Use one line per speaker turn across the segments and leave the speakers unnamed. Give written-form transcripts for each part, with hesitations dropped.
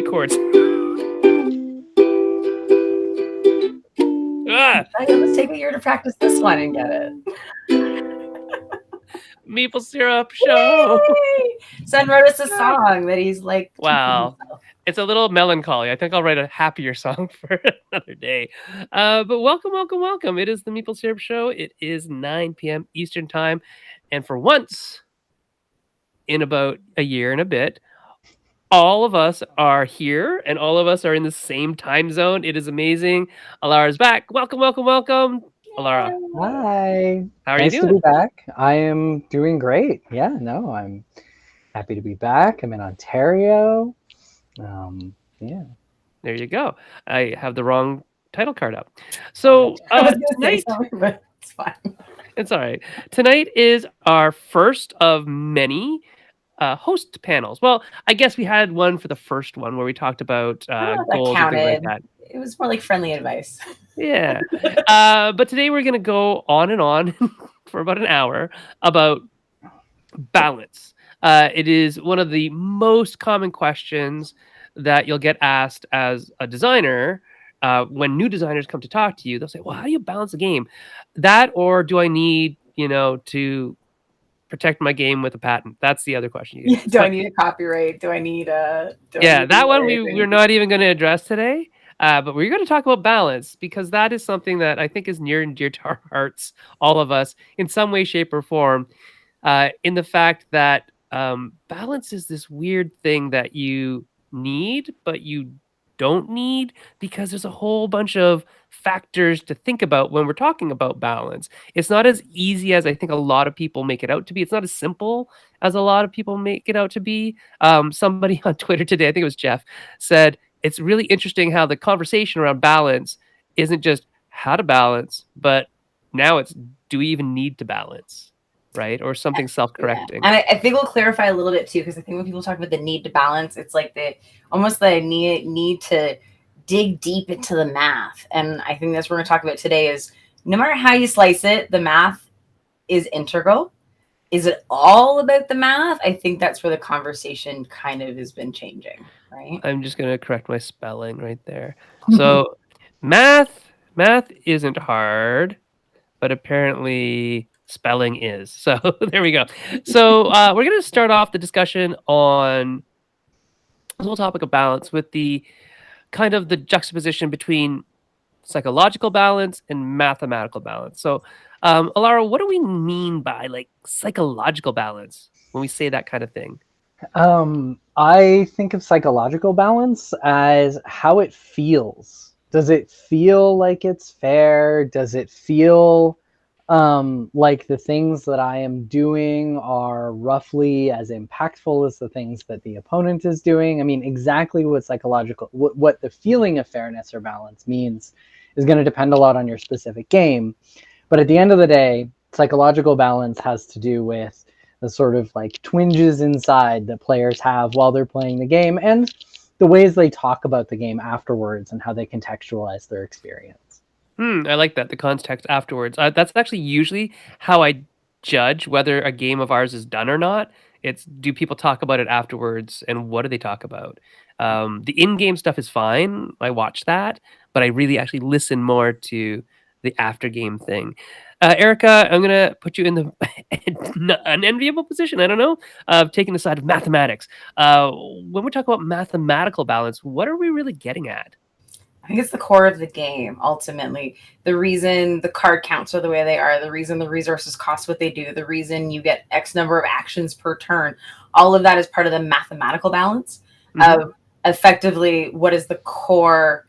chords. Ah,
It must take a year to practice this one and get it.
maple syrup show.
Yay! Son wrote us a song that he's like keeping
Wow.
himself.
It's a little melancholy. I think I'll write a happier song for another day. But welcome, welcome, welcome. It is the Maple Syrup Show. It is 9 p.m. Eastern Time. And for once, in about a year and a bit, all of us are here and all of us are in the same time zone. It is amazing. Alara's back. Welcome, welcome, welcome. Alara,
Hi.
how are you
Nice to
doing?
be back. I am doing great. Yeah, no, I'm happy to be back. I'm in Ontario. Yeah.
There you go. I have the wrong title card up.
I
So
was gonna say
tonight,
something, but it's fine.
it's all right. Tonight is our first of many host panels. Well, I guess we had one for the first one where we talked about
I don't know if that
goals and things like
counted.
that.
It was more like friendly advice.
Yeah. But today we're going to go on for about an hour about balance. It is one of the most common questions that you'll get asked as a designer. When new designers come to talk to you, they'll say, well, how do you balance a game? That, or do I need, to protect my game with a patent? That's the other question you get.
Do I need a copyright? Do I need a?
Yeah, that one we're not even going to address today. But we're going to talk about balance because that is something that I think is near and dear to our hearts, all of us, in some way, shape, or form. In the fact that balance is this weird thing that you need, but you don't need because there's a whole bunch of factors to think about when we're talking about balance. It's not as easy as I think a lot of people make it out to be. It's not as simple as a lot of people make it out to be. Somebody on Twitter today, I think it was Jeff, said it's really interesting how the conversation around balance isn't just how to balance, but now it's do we even need to balance? Right? Or something self-correcting.
Yeah. And I think we'll clarify a little bit too, because I think when people talk about the need to balance, it's like the need to dig deep into the math. And I think that's what we're going to talk about today is no matter how you slice it, the math is integral. Is it all about the math? I think that's where the conversation kind of has been changing, right?
I'm just going to correct my spelling right there. So math isn't hard, but apparently spelling is. So there we go. So we're going to start off the discussion on the whole topic of balance with the kind of the juxtaposition between psychological balance and mathematical balance. So Alara, what do we mean by like psychological balance when we say that kind of thing?
I think of psychological balance as how it feels. Does it feel like it's fair? Does it feel like the things that I am doing are roughly as impactful as the things that the opponent is doing? I mean, exactly what what the feeling of fairness or balance means is going to depend a lot on your specific game. But at the end of the day, psychological balance has to do with the sort of like twinges inside that players have while they're playing the game and the ways they talk about the game afterwards and how they contextualize their experience.
I like that, the context afterwards. That's actually usually how I judge whether a game of ours is done or not. It's do people talk about it afterwards and what do they talk about? The in-game stuff is fine. I watch that, but I really actually listen more to the after-game thing. Erica, I'm going to put you in the unenviable position, I don't know, of taking the side of mathematics. When we talk about mathematical balance, what are we really getting at?
I think it's the core of the game, ultimately. The reason the card counts are the way they are, the reason the resources cost what they do, the reason you get X number of actions per turn, all of that is part of the mathematical balance of effectively what is the core,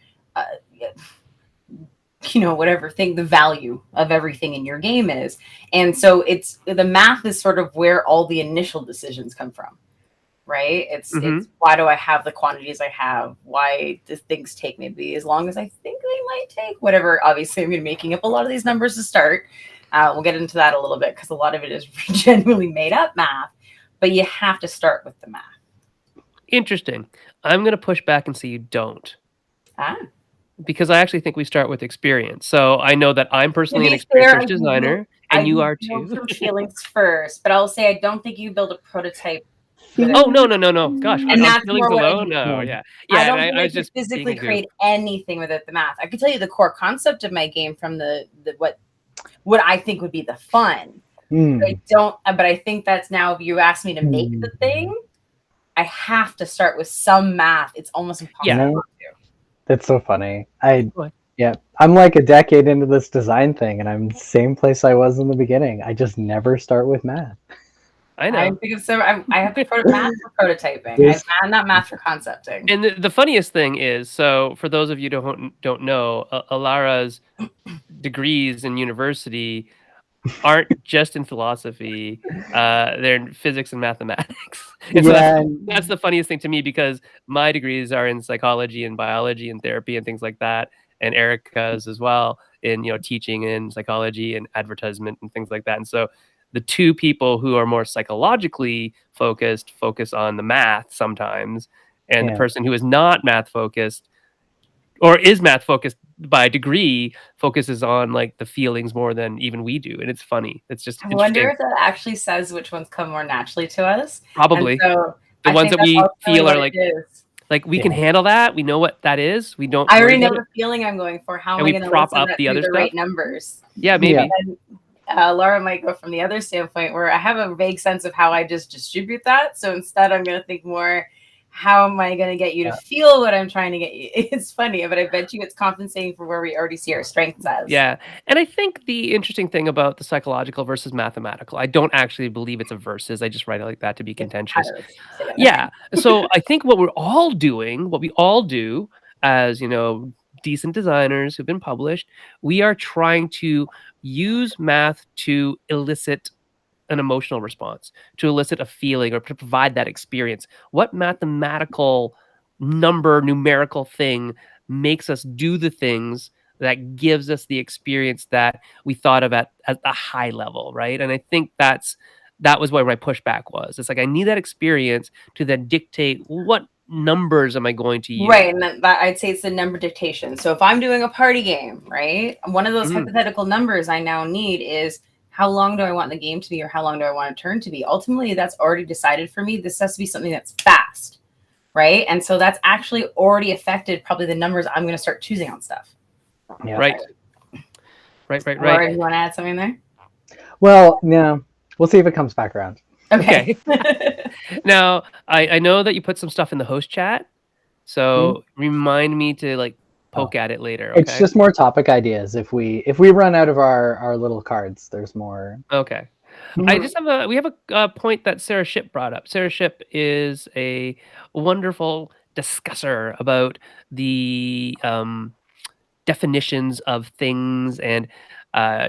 whatever thing, the value of everything in your game is. And so it's the math is sort of where all the initial decisions come from. Right? It's why do I have the quantities I have? Why do things take maybe as long as I think they might take? Whatever. Obviously, I'm making up a lot of these numbers to start. We'll get into that a little bit because a lot of it is genuinely made up math, but you have to start with the math.
Interesting. I'm going to push back and say you don't. Because I actually think we start with experience. So I know that I'm personally an experienced designer, and you are too.
From feelings first, but I'll say I don't think you build a prototype
Oh, no. Gosh,
And
on
that's
feelings
more what I
alone?
mean.
No,
Yeah.
yeah.
I
Yeah, and
don't think
I
I
was
could
just being
physically
a goof.
create anything without the math. I could tell you the core concept of my game from the what I think would be the fun. I don't, but I think that's now if you ask me to make the thing, I have to start with some math. It's almost impossible
Yeah.
not to.
That's so funny.
What?
Yeah, I'm like a decade into this design thing, and I'm the same place I was in the beginning. I just never start with math.
I
I
know.
think of so I have to math for prototyping.
Yes.
I'm not math for concepting.
And the funniest thing is, so for those of you who don't know, Alara's degrees in university aren't just in philosophy, they're in physics and mathematics. And so
Yeah,
that's the funniest thing to me because my degrees are in psychology and biology and therapy and things like that, and Erica's as well in teaching and psychology and advertisement and things like that. And so the two people who are more psychologically focused focus on the math sometimes, and the
yeah.
person who is not math focused or is math focused by degree focuses on like the feelings more than even we do, and it's funny. It's just
I wonder
interesting.
if that actually says which ones come more naturally to us. And
Probably
so
the
I
ones
think
that
that's
we
ultimately
feel
what
are
it is.
like we can
Yeah.
handle that. We know what that is. We don't
I
worry
already know
about
the
it,
feeling I'm going for. How am
and
I
we
going to
prop
listen
up
that
the
through
other
the
stuff.
right numbers?
Yeah, maybe.
Laura might go from the other standpoint where I have a vague sense of how I just distribute that. So instead, I'm going to think more, how am I going to get you to feel what I'm trying to get you? It's funny, but I bet you it's compensating for where we already see our strengths as.
Yeah. And I think the interesting thing about the psychological versus mathematical, I don't actually believe it's a versus. I just write it like that to be contentious. Yeah. So I think what we all do as, decent designers who've been published, we are trying to use math to elicit an emotional response, to elicit a feeling or to provide that experience. What mathematical numerical thing makes us do the things that gives us the experience that we thought of at a high level, right? And I think that was where my pushback was. It's like I need that experience to then dictate what numbers am I going to use.
Right, and that I'd say it's the number dictation. So if I'm doing a party game, right, one of those hypothetical numbers I now need is how long do I want the game to be or how long do I want a turn to be? Ultimately, that's already decided for me. This has to be something that's fast, right? And so that's actually already affected probably the numbers I'm going to start choosing on stuff.
Yeah.
Right.
Laura, you want to add something there?
Well, yeah. We'll see if it comes back around.
Okay. Now, I know that you put some stuff in the host chat, so remind me to poke at it later. Okay.
It's just more topic ideas. If we run out of our little cards, there's more.
Okay. We have a point that Sarah Ship brought up. Sarah Ship is a wonderful discusser about the definitions of things, and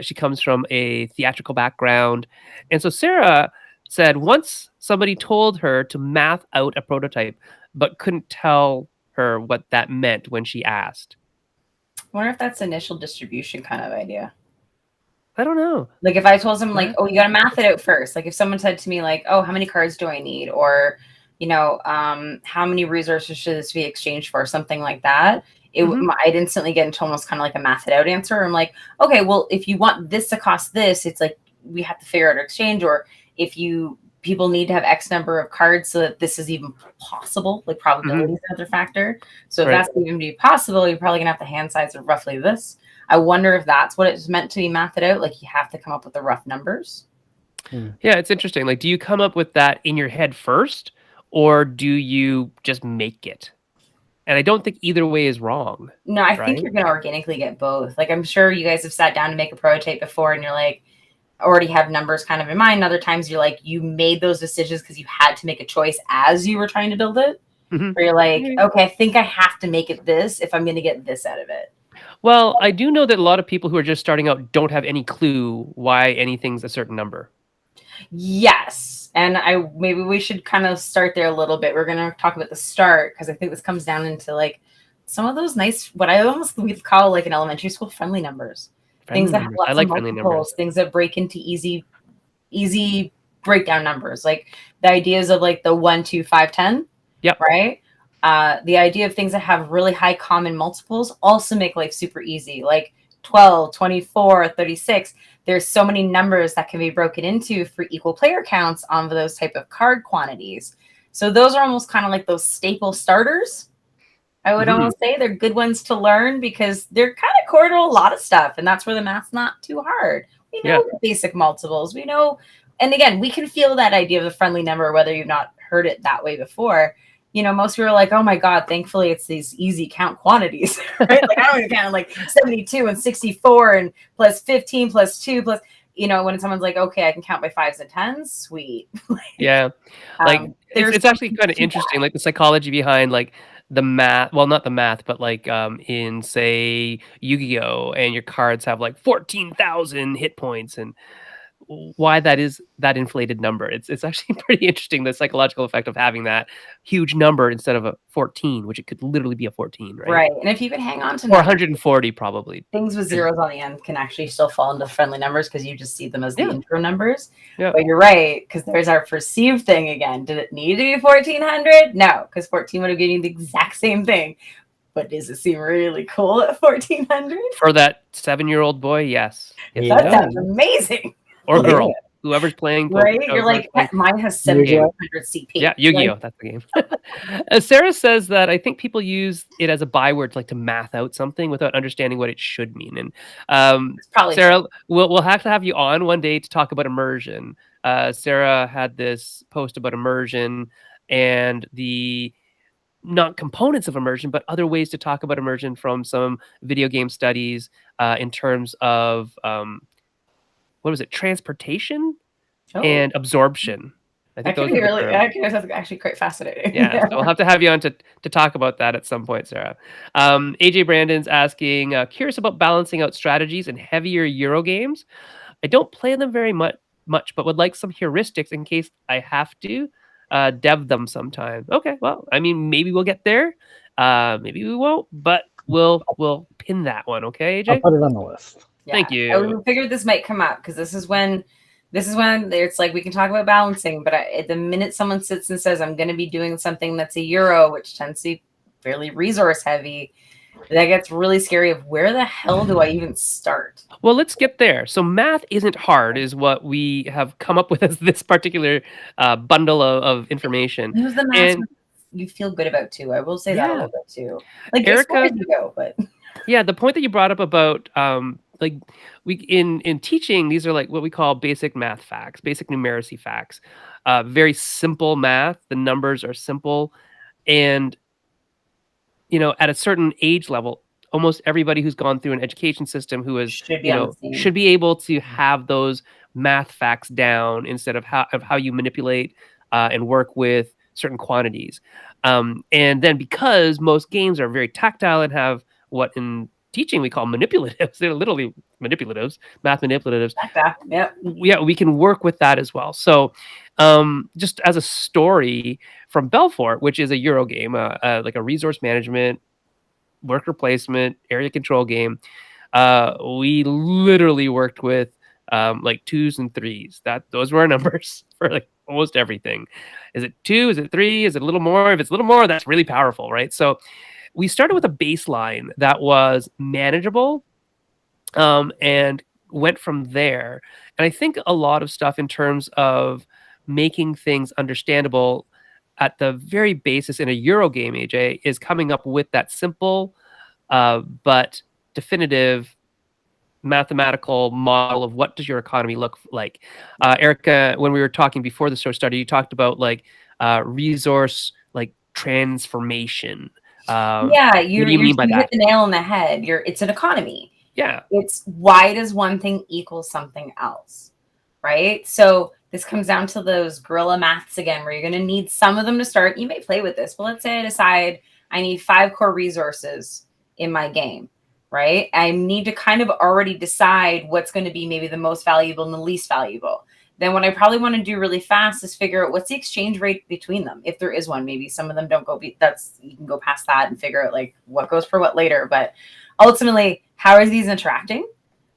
she comes from a theatrical background. And so Sarah said once somebody told her to math out a prototype, but couldn't tell her what that meant when she asked.
I wonder if that's initial distribution kind of idea.
I don't know.
Like if I told them like, oh, you got to math it out first. Like if someone said to me like, oh, how many cards do I need? Or, how many resources should this be exchanged for? Something like that. I'd instantly get into almost kind of like a math it out answer. I'm like, okay, well, if you want this to cost this, it's like, we have to figure out our exchange. Or if people need to have X number of cards so that this is even possible, like probability is another factor. So if that's even be possible, you're probably gonna have the hand size of roughly this. I wonder if that's what it's meant to be mathed out. Like you have to come up with the rough numbers.
Yeah, it's interesting. Like, do you come up with that in your head first, or do you just make it? And I don't think either way is wrong.
No, I think you're gonna organically get both. Like I'm sure you guys have sat down to make a prototype before and you're like, already have numbers kind of in mind. Other times you're like, you made those decisions because you had to make a choice as you were trying to build it. Where you're like, okay, I think I have to make it this if I'm going to get this out of it.
Well, I do know that a lot of people who are just starting out don't have any clue why anything's a certain number.
Yes. And maybe we should kind of start there a little bit. We're going to talk about the start because I think this comes down into like some of those nice, what I almost would call like an elementary school friendly numbers. Things that have lots of multiples, things that break into easy breakdown numbers, like the ideas of like the 1, 2, 5, 10.
Yep.
Right. The idea of things that have really high common multiples also make life super easy, like 12, 24, 36. There's so many numbers that can be broken into for equal player counts on those type of card quantities. So those are almost kind of like those staple starters. I would almost say they're good ones to learn because they're kind of core to a lot of stuff. And that's where the math's not too hard. We know the basic multiples. We know, and again, we can feel that idea of the friendly number, whether you've not heard it that way before. You know, most people are like, oh my God, thankfully it's these easy count quantities, right? Like I don't even count like 72 and 64 and plus 15 plus 2 plus, you know, when someone's like, okay, I can count by 5s and 10s, sweet.
Yeah. Like it's actually kind of interesting, like the psychology behind like the math, well, not the math, but like in say Yu-Gi-Oh! And your cards have like 14,000 hit points and why that is that inflated number. It's actually pretty interesting, the psychological effect of having that huge number instead of a 14, which it could literally be a 14, right?
Right. And if you can hang on to
or 140 probably.
things with zeros on the end can actually still fall into friendly numbers because you just see them as the intro numbers.
Yeah.
But you're right, because there's our perceived thing again. Did it need to be 1400? No, because 14 would have given you the exact same thing. But does it seem really cool at 1400?
For that 7-year-old boy, yes.
That sounds amazing.
Or girl. Whoever's playing.
Right? You're like, mine has 700 CP.
Yeah, Yu-Gi-Oh!
Like,
That's the game. Sarah says that I think people use it as a byword to like to math out something without understanding what it should mean. And Sarah, we'll have to have you on one day to talk about immersion. Sarah had this post about immersion and the not components of immersion, but other ways to talk about immersion from some video game studies in terms of what was it? Transportation and absorption. I think those are
actually quite fascinating.
Yeah, so we'll have to have you on to talk about that at some point, Sarah. AJ Brandon's asking, curious about balancing out strategies in heavier Euro games. I don't play them very much, but would like some heuristics in case I have to dev them sometime. Okay, well, I mean, maybe we'll get there. Maybe we won't, but we'll pin that one. Okay, AJ?
I'll put it on the list.
Yeah.
Thank you.
I figured this might come up because this is when it's like we can talk about balancing, but the minute someone sits and says, I'm going to be doing something that's a Euro, which tends to be fairly resource heavy, that gets really scary of where the hell do I even start?
Well, let's get there. So math isn't hard is what we have come up with as this particular bundle of information.
Who's the math you feel good about too? I will say that a little bit too. Like Erica, you go, but
yeah, the point that you brought up about like we in teaching, these are like what we call basic math facts, basic numeracy facts. Very simple math. The numbers are simple, and you know, at a certain age level, almost everybody who's gone through an education system who is should be able to have those math facts down instead of how you manipulate and work with certain quantities. And then because most games are very tactile and have what in teaching we call manipulatives, they're literally manipulatives, math manipulatives. Yeah, we can work with that as well. So just as a story from Belfort, which is a Euro game, like a resource management, worker placement, area control game, we literally worked with like 2s and 3s. Those were our numbers for like almost everything. Is it 2? Is it 3? Is it a little more? If it's a little more, that's really powerful, right? So we started with a baseline that was manageable and went from there. And I think a lot of stuff in terms of making things understandable at the very basis in a Euro game, AJ, is coming up with that simple but definitive mathematical model of what does your economy look like. Erica, when we were talking before the show started, you talked about like resource like transformation.
Yeah, you hit the nail on the head. It's an economy.
Yeah.
It's why does one thing equal something else, right? So this comes down to those guerrilla maths again, where you're going to need some of them to start. You may play with this, but let's say I decide I need 5 core resources in my game, right? I need to kind of already decide what's going to be maybe the most valuable and the least valuable. Then what I probably want to do really fast is figure out what's the exchange rate between them. If there is one, maybe some of them don't go, you can go past that and figure out like what goes for what later. But ultimately, how are these interacting?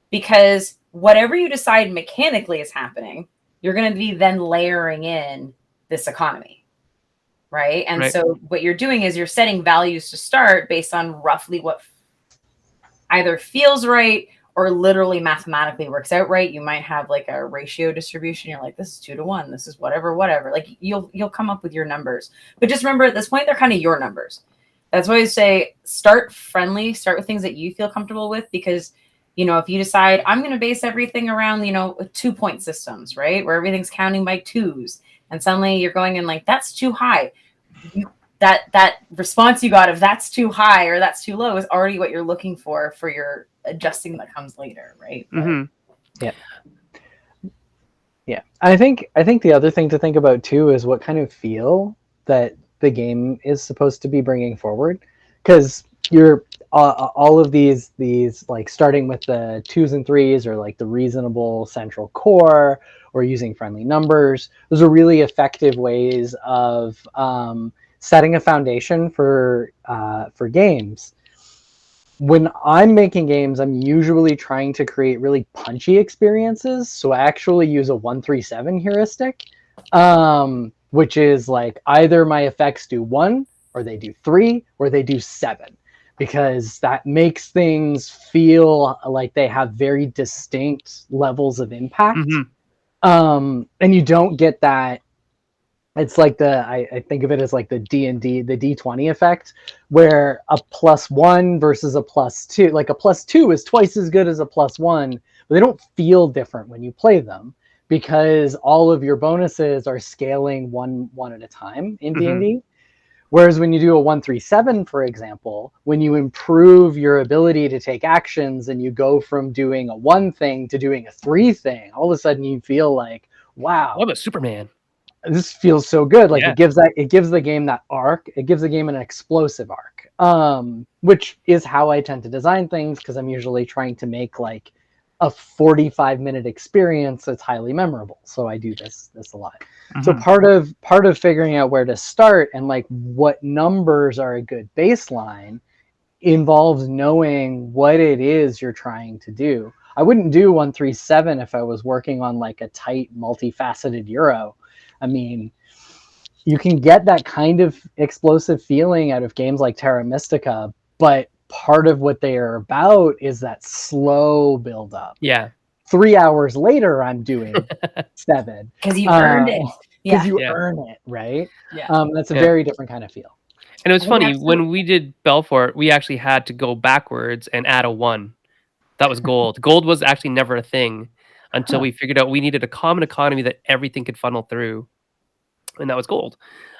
Because whatever you decide mechanically is happening, you're going to be then layering in this economy, right? And so what you're doing is you're setting values to start based on roughly what either feels right or literally mathematically works out right. You might have like a ratio distribution. You're like, this is 2-to-1. This is whatever. Like you'll come up with your numbers. But just remember, at this point, they're kind of your numbers. That's why I say start friendly. Start with things that you feel comfortable with, because if you decide I'm going to base everything around 2-point systems, right, where everything's counting by twos, and suddenly you're going in like that's too high. That response you got of that's too high or that's too low is already what you're looking for your adjusting that comes later, right?
Yeah. I think the other thing to think about too is what kind of feel that the game is supposed to be bringing forward, because you're all of these like starting with the 2s and 3s, or like the reasonable central core, or using friendly numbers. Those are really effective ways of setting a foundation for games. When I'm making games, I'm usually trying to create really punchy experiences. So I actually use a 1-3-7 heuristic, which is like either my effects do 1, or they do 3, or they do 7, because that makes things feel like they have very distinct levels of impact. And you don't get that. It's like I think of it as like the D&D, the D20 effect, where a +1 versus a +2, like a +2 is twice as good as a +1, but they don't feel different when you play them, because all of your bonuses are scaling one at a time in D&D. Whereas when you do a 1-3-7, for example, when you improve your ability to take actions and you go from doing a 1 thing to doing a 3 thing, all of a sudden you feel like, wow,
I'm a Superman.
This feels so good. Like it gives the game that arc. It gives the game an explosive arc, which is how I tend to design things, because I'm usually trying to make like a 45-minute experience that's highly memorable. So I do this a lot. So part of figuring out where to start and like what numbers are a good baseline involves knowing what it is you're trying to do. I wouldn't do 1-3-7 if I was working on like a tight, multifaceted Euro. I mean, you can get that kind of explosive feeling out of games like Terra Mystica, but part of what they are about is that slow build up.
Yeah.
3 hours later, I'm doing 7.
Because you earned it.
Because you earn it, right?
Yeah.
That's a very different kind of feel.
And it was funny, when we did Belfort, we actually had to go backwards and add a 1. That was gold. Gold was actually never a thing until we figured out we needed a common economy that everything could funnel through. And that was gold.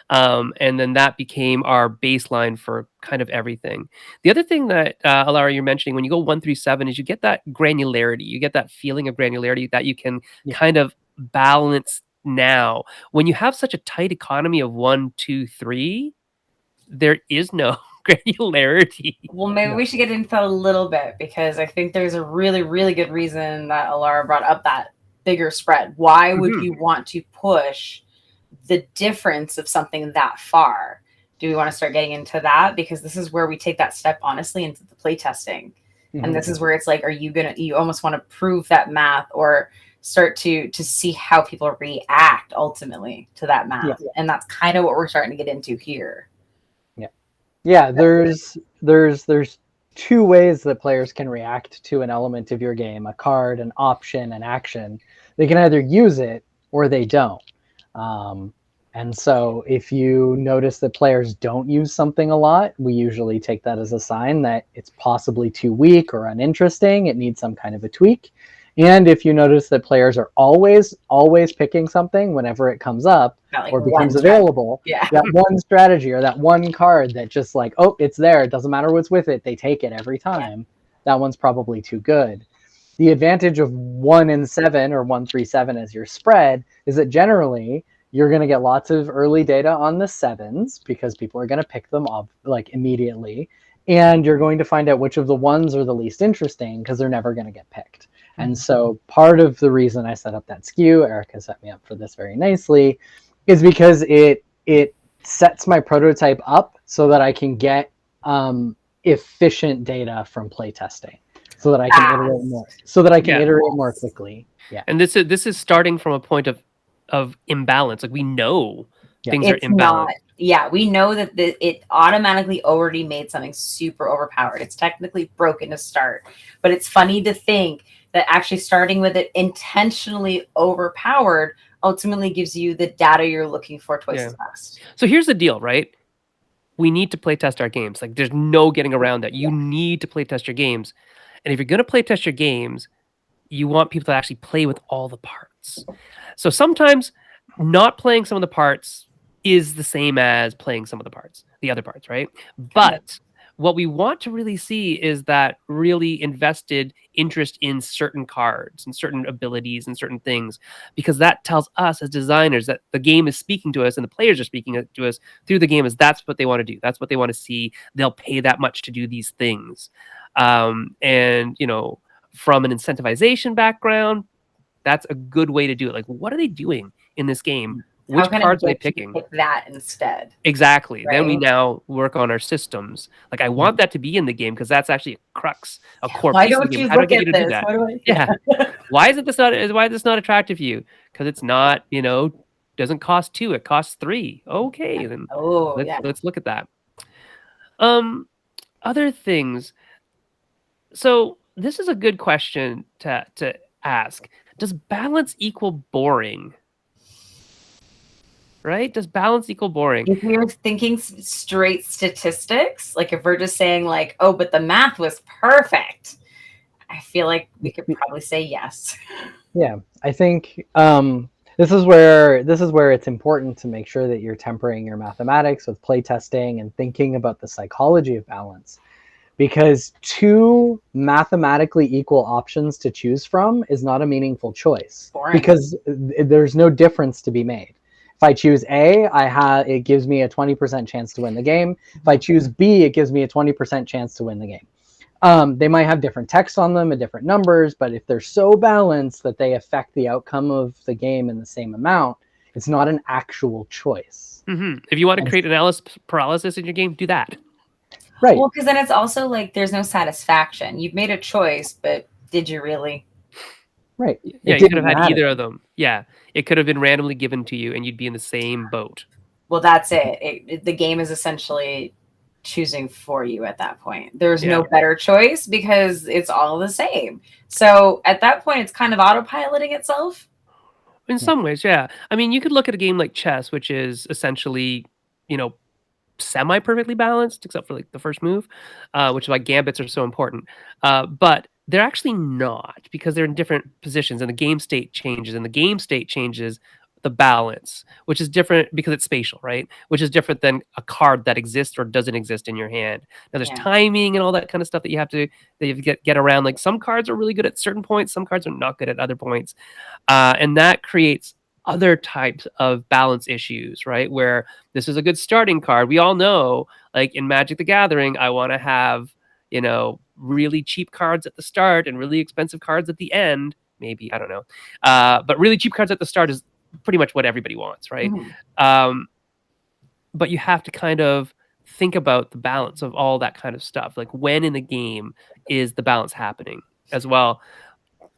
And then that became our baseline for kind of everything. The other thing that, Alara, you're mentioning, when you go 1-3-7, is you get that granularity. You get that feeling of granularity that you can kind of balance now. When you have such a tight economy of 1, 2, 3, there is no granularity.
Well, maybe we should get into that a little bit, because I think there's a really, really good reason that Alara brought up that bigger spread. Why would you want to push the difference of something that far? Do we want to start getting into that? Because this is where we take that step honestly into the play testing. And this is where it's like, you almost want to prove that math, or start to see how people react ultimately to that math. And that's kind of what we're starting to get into here.
Yeah, there's 2 ways that players can react to an element of your game: a card, an option, an action. They can either use it or they don't. And so if you notice that players don't use something a lot, we usually take that as a sign that it's possibly too weak or uninteresting. It needs some kind of a tweak. And if you notice that players are always picking something whenever it comes up or becomes available, that one strategy or that one card that just like, oh, it's there, it doesn't matter what's with it, they take it every time, that one's probably too good. The advantage of 1 and 7 or 1-3-7 as your spread is that generally you're going to get lots of early data on the 7s, because people are going to pick them up like immediately. And you're going to find out which of the 1s are the least interesting, because they're never going to get picked. And so part of the reason I set up that skew, Erica set me up for this very nicely, is because it sets my prototype up so that I can get efficient data from playtesting, so that I can iterate more, iterate more quickly. Yeah.
And this is starting from a point of imbalance. Like we know things are imbalanced.
yeah, we know that it automatically already made something super overpowered. It's technically broken to start, but it's funny to think that actually starting with it intentionally overpowered ultimately gives you the data you're looking for twice as fast.
So here's the deal, right? We need to play test our games. Like, there's no getting around that. You need to play test your games. And if you're going to play test your games, you want people to actually play with all the parts. So sometimes not playing some of the parts is the same as playing some of the other parts, right? But what we want to really see is that really invested interest in certain cards and certain abilities and certain things, because that tells us as designers that the game is speaking to us and the players are speaking to us through the game, is that's what they want to do. That's what they want to see. They'll pay that much to do these things. And, you know, from an incentivization background, that's a good way to do it. Like, what are they doing in this game? Which cards are they picking?
Pick that instead.
Exactly. Right? Then we now work on our systems. Like, I want that to be in the game because that's actually a crux, a core piece of the game. How do I get you to do that? Why is this not attractive to you? Because it's not, you know, doesn't cost 2, it costs 3. Okay, then let's look at that. Other things. So this is a good question to ask. Does balance equal boring? Right? Does balance equal boring?
If we were thinking straight statistics, like if we're just saying like, oh, but the math was perfect, I feel like we could probably say yes.
Yeah, I think this is where it's important to make sure that you're tempering your mathematics with playtesting and thinking about the psychology of balance. Because 2 mathematically equal options to choose from is not a meaningful choice.
Boring.
Because there's no difference to be made. If I choose A, it gives me a 20% chance to win the game. If I choose B, it gives me a 20% chance to win the game. They might have different text on them and different numbers, but if they're so balanced that they affect the outcome of the game in the same amount, it's not an actual choice.
If you want to create analysis paralysis in your game, do that.
Right.
Well, because then it's also like there's no satisfaction. You've made a choice, but did you really?
Right.
Yeah, you could have had either of them. Yeah, it could have been randomly given to you, and you'd be in the same boat.
Well, that's it. The game is essentially choosing for you at that point. There's no better choice because it's all the same. So at that point, it's kind of autopiloting itself.
In some ways, yeah. I mean, you could look at a game like chess, which is essentially, you know, semi-perfectly balanced, except for like the first move, which is why gambits are so important. But they're actually not, because they're in different positions and the game state changes, and the game state changes the balance, which is different because it's spatial, right? Which is different than a card that exists or doesn't exist in your hand. Now there's timing and all that kind of stuff that you have to get around. Like, some cards are really good at certain points, some cards are not good at other points. And that creates other types of balance issues, right? Where this is a good starting card. We all know, like in Magic the Gathering, I want to have, you know, really cheap cards at the start and really expensive cards at the end. Maybe, I don't know. But really cheap cards at the start is pretty much what everybody wants, right? But you have to kind of think about the balance of all that kind of stuff. Like, when in the game is the balance happening as well?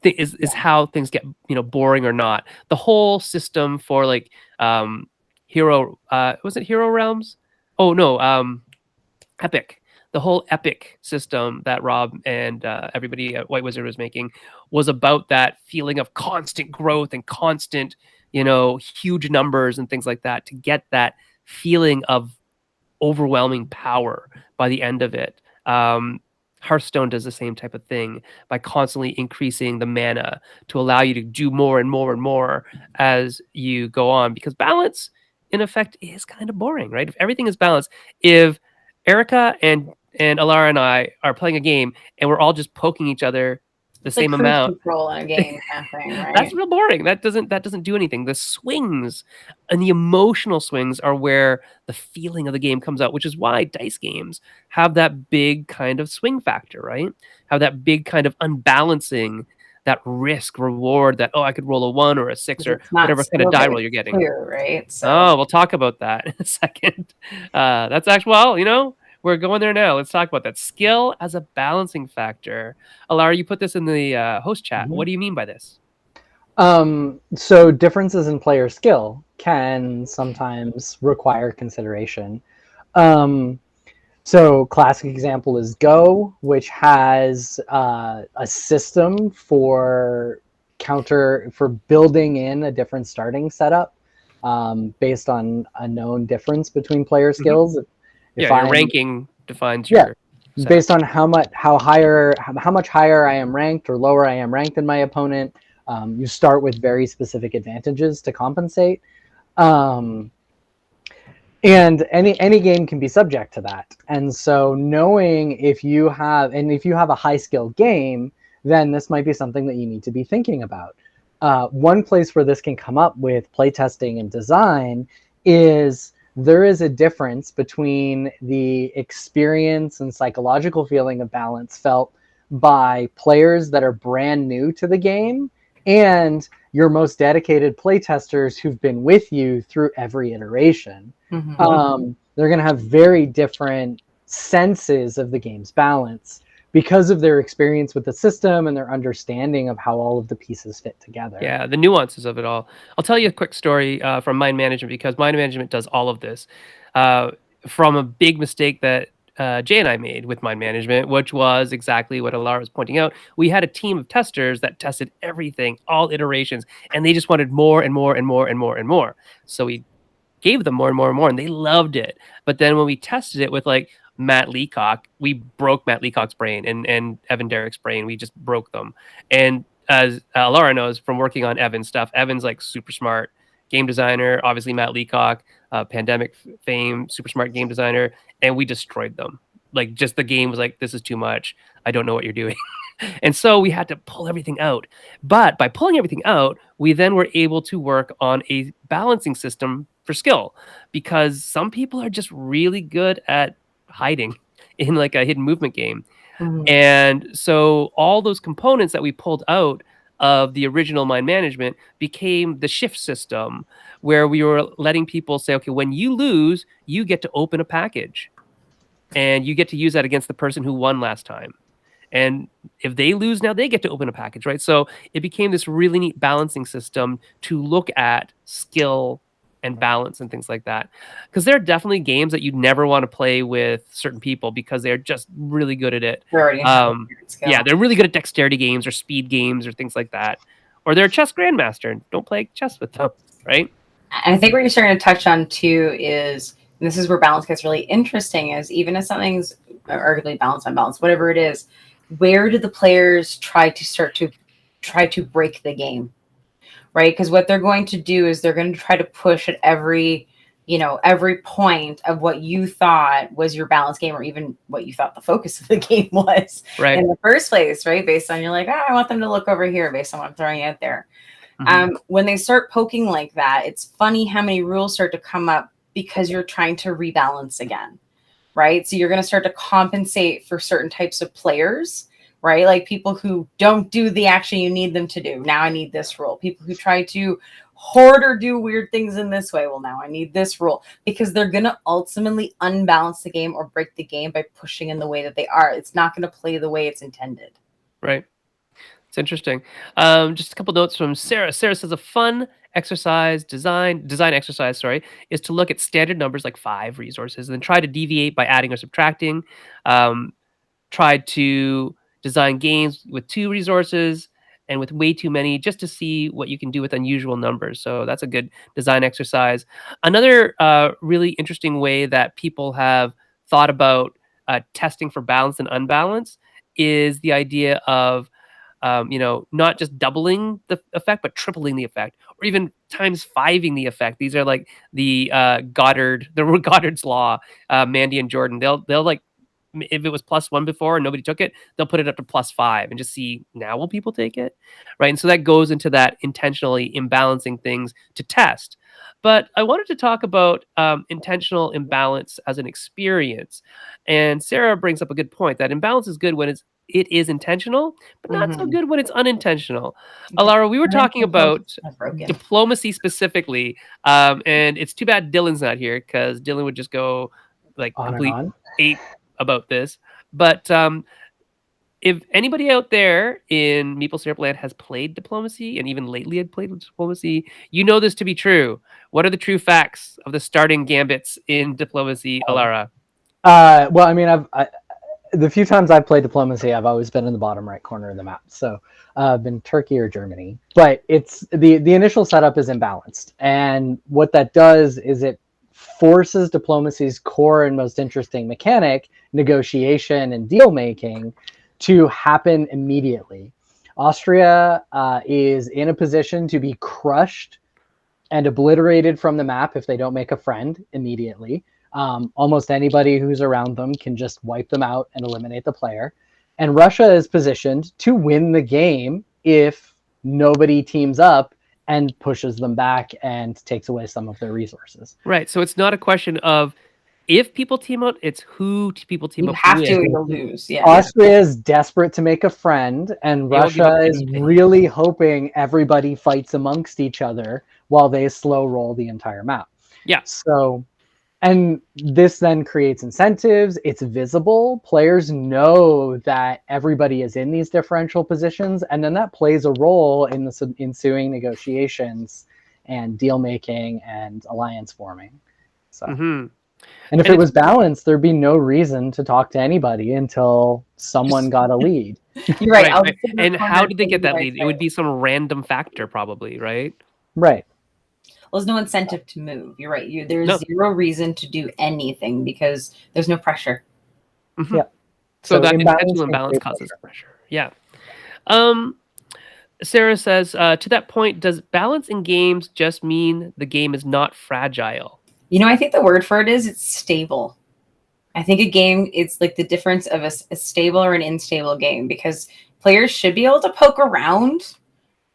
Is how things get, you know, boring or not. The whole system for like hero was it Hero Realms? Oh no, Epic. The whole Epic system that Rob and everybody at White Wizard was making was about that feeling of constant growth and constant, you know, huge numbers and things like that, to get that feeling of overwhelming power by the end of it. Hearthstone does the same type of thing by constantly increasing the mana to allow you to do more and more and more as you go on, because balance in effect is kind of boring, right? If everything is balanced, if Erica and Alara and I are playing a game and we're all just poking each other the same amount,
control in a game kind of thing, right?
That's real boring. That doesn't do anything. The swings and the emotional swings are where the feeling of the game comes out, which is why dice games have that big kind of swing factor, right? Have that big kind of unbalancing, that risk reward, that, oh, I could roll a 1 or a 6 or whatever kind of die roll you're getting.
Clear, right? So.
Oh, we'll talk about that in a second. That's actually, well, you know, we're going there now. Let's talk about that. Skill as a balancing factor. Alara, you put this in the host chat. What do you mean by this?
So differences in player skill can sometimes require consideration. Um, so classic example is Go, which has a system for building in a different starting setup based on a known difference between player
Mhm.
skills. If
Yeah, your
I'm
ranking defines
Yeah,
your setup.
based on how much higher I am ranked or lower I am ranked than my opponent. You start with very specific advantages to compensate. Um, and any game can be subject to that, and so knowing if you have a high skill game, then this might be something that you need to be thinking about. One place where this can come up with playtesting and design is there is a difference between the experience and psychological feeling of balance felt by players that are brand new to the game and your most dedicated playtesters who've been with you through every iteration. They're going to have very different senses of the game's balance because of their experience with the system and their understanding of how all of the pieces fit together.
Yeah, the nuances of it all. I'll tell you a quick story from mind management because mind management does all of this. Uh, from a big mistake that Jay and I made with mind management, which was exactly what Alara was pointing out. We had a team of testers that tested everything, all iterations, and they just wanted more and more and more and more and more. So we gave them more and more and more, and they loved it. But then when we tested it with like Matt Leacock, we broke Matt Leacock's brain and Evan Derrick's brain. We just broke them. And as Laura knows from working on Evan's stuff, Evan's like super smart game designer. Obviously, Matt Leacock, pandemic fame, super smart game designer, and we destroyed them. Like just the game was like, this is too much. I don't know what you're doing. And so we had to pull everything out. But by pulling everything out, we then were able to work on a balancing system for skill because some people are just really good at hiding in like a hidden movement game. And so all those components that we pulled out of the original mind management became the shift system where we were letting people say, okay, when you lose, you get to open a package and you get to use that against the person who won last time. And if they lose now, they get to open a package, right? So it became this really neat balancing system to look at skill and balance and things like that. Because there are definitely games that you'd never want to play with certain people because they're just really good at it.
They already have a weird skill.
Yeah, they're really good at dexterity games or speed games or things like that. Or they're a chess grandmaster and don't play chess with them, right?
And I think what you're starting to touch on too is, and this is where balance gets really interesting, is even if something's arguably balance, unbalanced, whatever it is, where do the players try to break the game, right? Because what they're going to do is they're going to try to push at every point of what you thought was your balance game, or even what you thought the focus of the game was
Right.
in the first place, right? Based on, you're like, I want them to look over here based on what I'm throwing out there. When they start poking like that, it's funny how many rules start to come up because you're trying to rebalance again, right? So you're going to start to compensate for certain types of players, right? Like people who don't do the action you need them to do. Now I need this rule. People who try to hoard or do weird things in this way. Well, now I need this rule, because they're going to ultimately unbalance the game or break the game by pushing in the way that they are. It's not going to play the way it's intended.
Right. It's interesting. Just a couple notes from Sarah. Sarah says a fun design exercise, sorry, is to look at standard numbers like 5 resources and then try to deviate by adding or subtracting. Try to design games with 2 resources and with way too many just to see what you can do with unusual numbers. So that's a good design exercise. Another really interesting way that people have thought about testing for balance and unbalance is the idea of not just doubling the effect, but tripling the effect, or even times fiving the effect. These are like the Goddard's law. Mandy and Jordan, they'll like, if it was +1 before and nobody took it, they'll put it up to +5 and just see now will people take it, right? And so that goes into that intentionally imbalancing things to test. But I wanted to talk about intentional imbalance as an experience, and Sarah brings up a good point that imbalance is good when it is intentional, but not so good when it's unintentional. Alara, we were talking about diplomacy specifically, and it's too bad Dylan's not here because Dylan would just go like
On and
complete
on.
ape about this. But if anybody out there in Meeple Syrup Land has played diplomacy and even lately had played diplomacy, you know this to be true. What are the true facts of the starting gambits in diplomacy, Alara?
Well, I mean, the few times I've played diplomacy, I've always been in the bottom right corner of the map. So I've been Turkey or Germany. But it's the initial setup is imbalanced. And what that does is it forces diplomacy's core and most interesting mechanic, negotiation and deal making, to happen immediately. Austria is in a position to be crushed and obliterated from the map if they don't make a friend immediately. Almost anybody who's around them can just wipe them out and eliminate the player. And Russia is positioned to win the game if nobody teams up and pushes them back and takes away some of their resources.
Right. So it's not a question of if people team up, it's who people team
You
up
have
with.
to, or you'll lose. Yeah.
Austria is desperate to make a friend, and
They won't give up
Russia is
anything.
really hoping everybody fights amongst each other while they slow roll the entire map.
Yeah.
So, and this then creates incentives. It's visible. Players know that everybody is in these differential positions, and then that plays a role in the ensuing negotiations and deal making and alliance forming. So.
Mm-hmm.
And if it was balanced, there'd be no reason to talk to anybody until someone got a lead.
You're right.
Right. And how did they get that lead? It would be some random factor, probably, right?
Right.
Well, there's no incentive to move. You're right. There's
No.
zero reason to do anything because there's no pressure.
Mm-hmm.
Yeah.
So that
imbalance
intentional
can
imbalance
create
causes pressure. Yeah. Sarah says, to that point, does balance in games just mean the game is not fragile?
I think the word for it is it's stable. I think a game, it's like the difference of a stable or an unstable game, because players should be able to poke around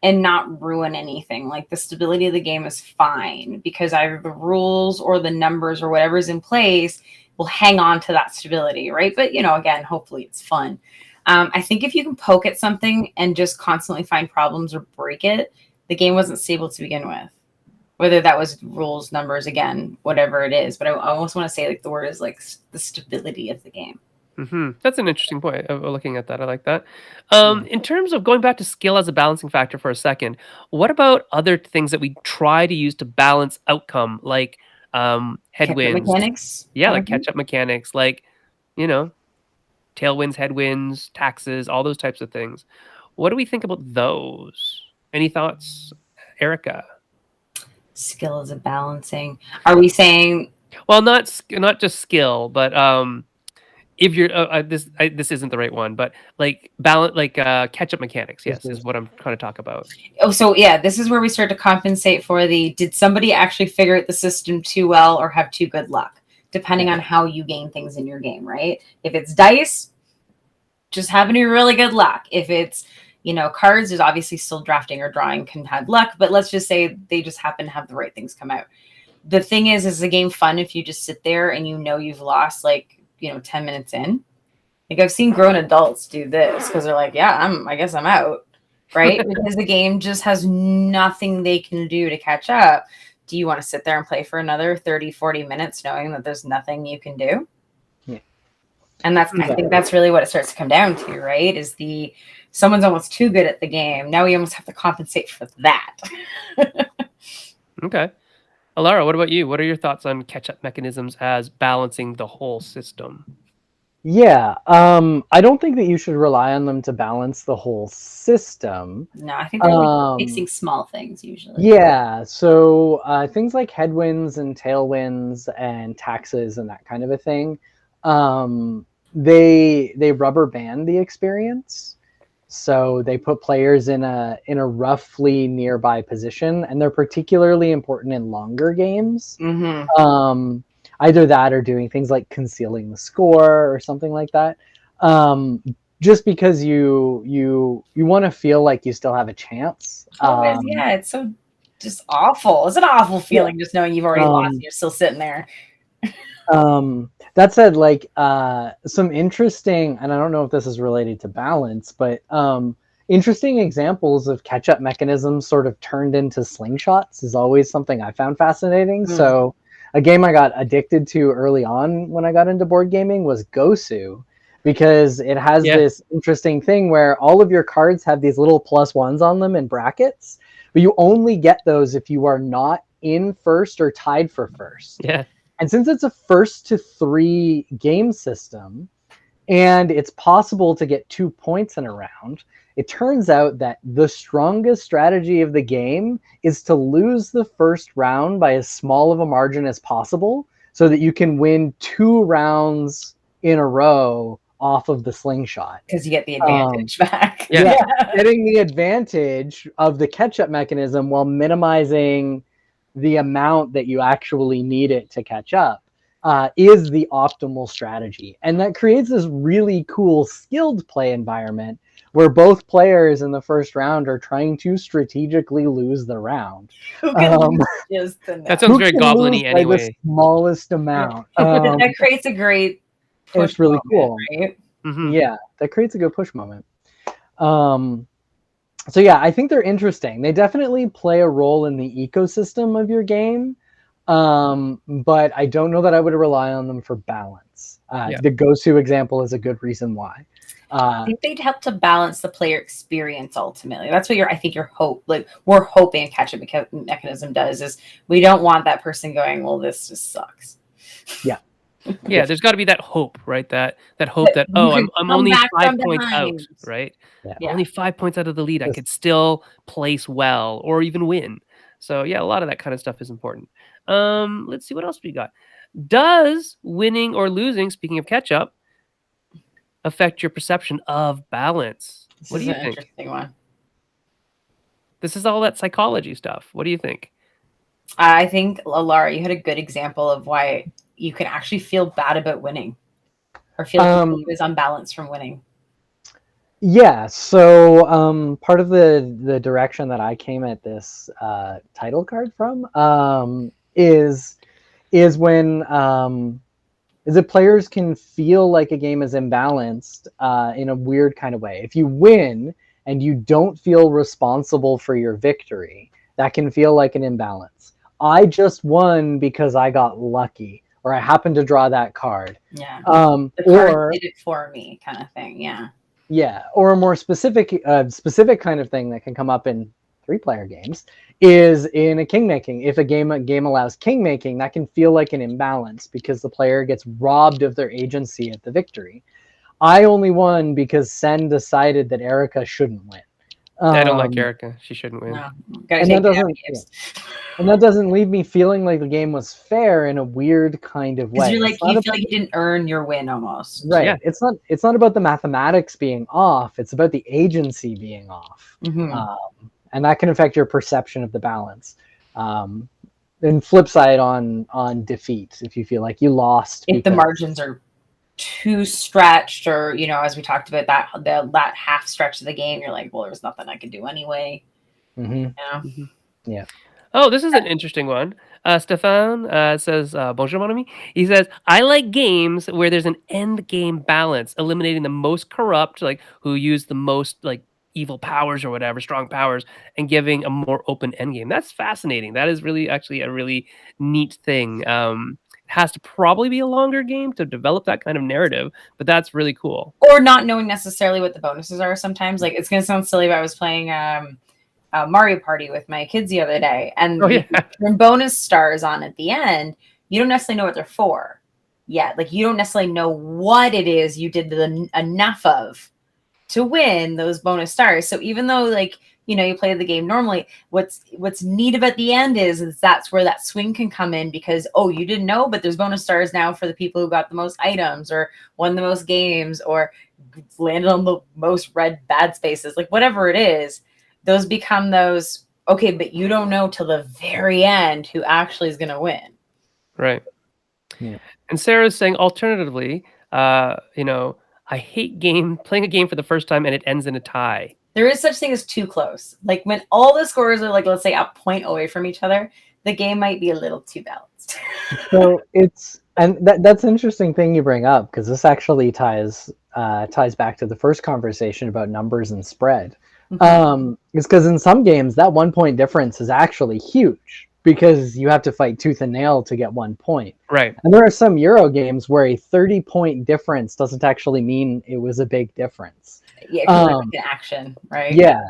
and not ruin anything. Like the stability of the game is fine because either the rules or the numbers or whatever's in place will hang on to that stability, right? But, again, hopefully it's fun. I think if you can poke at something and just constantly find problems or break it, the game wasn't stable to begin with. Whether that was rules, numbers, again, whatever it is. But I almost want to say like the word is like the stability of the game.
Mm-hmm. That's an interesting point of looking at that. I like that. In terms of going back to skill as a balancing factor for a second, what about other things that we try to use to balance outcome, like headwinds?
Mechanics?
Yeah, like catch-up mechanics, like, tailwinds, headwinds, taxes, all those types of things. What do we think about those? Any thoughts, Erica?
Skill as a balancing. Are we saying?
Well, not just skill, but if you're this isn't the right one, but like balance, like catch-up mechanics. Yes, is what I'm trying to talk about.
Oh, so yeah, this is where we start to compensate for did somebody actually figure out the system too well or have too good luck, depending on how you gain things in your game, right? If it's dice, just having really good luck. If it's cards, is obviously still drafting or drawing can have luck, but let's just say they just happen to have the right things come out. The thing is the game fun if you just sit there and you've lost 10 minutes in? Like I've seen grown adults do this because they're like, yeah, I guess I'm out, right? Because the game just has nothing they can do to catch up. Do you want to sit there and play for another 30, 40 minutes knowing that there's nothing you can do?
Yeah.
And I think that's really what it starts to come down to, right? Is someone's almost too good at the game. Now we almost have to compensate for that.
Okay. Alara, what about you? What are your thoughts on catch-up mechanisms as balancing the whole system?
Yeah, I don't think that you should rely on them to balance the whole system.
No, I think they're fixing small things usually.
Yeah, so things like headwinds and tailwinds and taxes and that kind of a thing, they rubber band the experience. So they put players in a roughly nearby position, and they're particularly important in longer games.
Mm-hmm.
Either that or doing things like concealing the score or something like that. Just because you want to feel like you still have a chance.
Yeah, it's so just awful. It's an awful feeling just knowing you've already lost and you're still sitting there.
That said, some interesting, and I don't know if this is related to balance, but interesting examples of catch-up mechanisms sort of turned into slingshots is always something I found fascinating. So a game I got addicted to early on when I got into board gaming was Gosu, because it has this interesting thing where all of your cards have these little +1s on them in brackets, but you only get those if you are not in first or tied for first.
Yeah.
And since it's a 1st to 3 game system, and it's possible to get 2 points in a round, it turns out that the strongest strategy of the game is to lose the first round by as small of a margin as possible so that you can win 2 rounds in a row off of the slingshot.
Because you get the advantage back.
Yeah, getting the advantage of the catch-up mechanism while minimizing the amount that you actually need it to catch up is the optimal strategy. And that creates this really cool skilled play environment where both players in the first round are trying to strategically lose the round.
Who can lose
that sounds very goblin-y anyway.
By the smallest amount.
That creates a great push
it's really
moment,
cool.
right?
Mm-hmm.
Yeah, that creates a good push moment. So yeah, I think they're interesting. They definitely play a role in the ecosystem of your game, but I don't know that I would rely on them for balance. The Gosu example is a good reason why.
I think they'd help to balance the player experience ultimately. That's what I think your hope, like we're hoping a catch-up mechanism does, is we don't want that person going, well, this just sucks.
Yeah.
Yeah, there's got to be that hope, right? That hope that I'm only 5 points out, right?
Yeah.
Only 5 points out of the lead. I could still place well or even win. So yeah, a lot of that kind of stuff is important. Let's see what else we got. Does winning or losing, speaking of catch up, affect your perception of balance? What do you think?
Interesting one.
This is all that psychology stuff. What do you think?
I think, Alara, you had a good example of why you can actually feel bad about winning or feel like it was unbalanced from winning.
Yeah, so part of the direction that I came at this title card from is when players can feel like a game is imbalanced in a weird kind of way. If you win and you don't feel responsible for your victory, that can feel like an imbalance. I just won because I got lucky, or I happened to draw that card.
Yeah. The card did it for me, kind of thing. Yeah.
Yeah, or a more specific kind of thing that can come up in 3-player games is in a king-making. If a game allows king-making, that can feel like an imbalance because the player gets robbed of their agency at the victory. I only won because Sen decided that Erica shouldn't win.
I don't like Erica. She shouldn't win.
No.
And that doesn't leave me feeling like the game was fair in a weird kind of way.
You're like, you feel like you didn't earn your win almost.
Right. Yeah. It's not about the mathematics being off. It's about the agency being off.
Mm-hmm.
And that can affect your perception of the balance. Then flip side on defeat, if you feel like you lost.
If the margins are too stretched, or as we talked about that half stretch of the game, you're like, well, there's nothing I can do anyway.
Mm-hmm. Yeah.
Oh, this is an interesting one. Stefan says, bonjour, mon ami. He says, I like games where there's an end game balance, eliminating the most corrupt, like who use the most like evil powers or whatever, strong powers, and giving a more open end game. That's fascinating. That is really actually a really neat thing. Has to probably be a longer game to develop that kind of narrative, but that's really cool.
Or not knowing necessarily what the bonuses are sometimes. Like, it's going to sound silly, but I was playing Mario Party with my kids the other day, and when bonus stars on at the end, you don't necessarily know what they're for yet. Like, you don't necessarily know what it is you did enough of to win those bonus stars. So even though you play the game normally, what's neat about the end is that's where that swing can come in, because you didn't know, but there's bonus stars now for the people who got the most items or won the most games or landed on the most red bad spaces, like whatever it is. Those become those, okay, but you don't know till the very end who actually is going to win.
Right.
Yeah.
And Sarah's saying, alternatively, I hate playing a game for the first time and it ends in a tie.
There is such thing as too close. Like when all the scores are let's say a point away from each other, the game might be a little too balanced.
So that's an interesting thing you bring up, because this actually ties back to the first conversation about numbers and spread.
Mm-hmm.
It's because in some games that 1 point difference is actually huge. because you have to fight tooth and nail to get 1 point.
Right.
And there are some Euro games where a 30-point difference doesn't actually mean it was a big difference.
Yeah, because it's an action, right?
Yeah.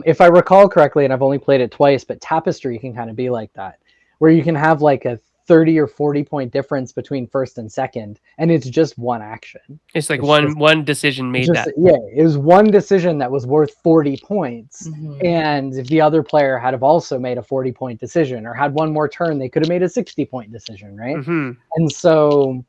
If I recall correctly, and I've only played it twice, but Tapestry can kind of be like that, where you can have like a 30 or 40-point difference between first and second, and it's just one action.
It's like one decision made that.
Yeah, it was one decision that was worth 40 points.
Mhm.
And if the other player had have also made a 40-point decision or had one more turn, they could have made a 60-point decision, right?
Mhm.
And so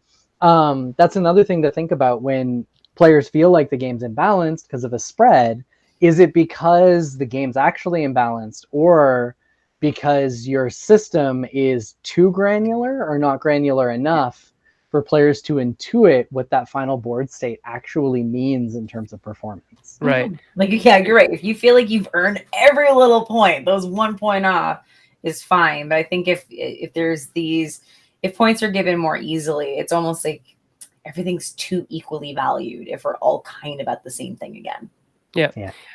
that's another thing to think about when players feel like the game's imbalanced because of a spread. Is it because the game's actually imbalanced, or because your system is too granular or not granular enough for players to intuit what that final board state actually means in terms of performance?
Right.
Like, yeah, you're right. If you feel like you've earned every little point, those 1 point off is fine. But I think if there's these, if points are given more easily, it's almost like everything's too equally valued if we're all kind of at the same thing again.
Yeah.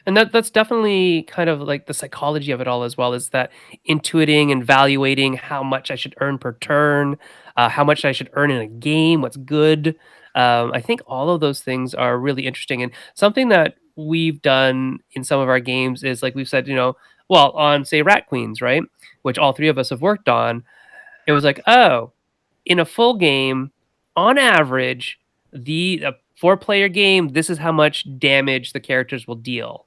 And that's definitely kind of like the psychology of it all as well, is that intuiting and evaluating how much I should earn per turn, how much I should earn in a game, what's good. I think all of those things are really interesting. And something that we've done in some of our games is, like we've said, well, on say Rat Queens, right? Which all three of us have worked on. It was like, oh, in a full game, on average, a 4-player game, this is how much damage the characters will deal.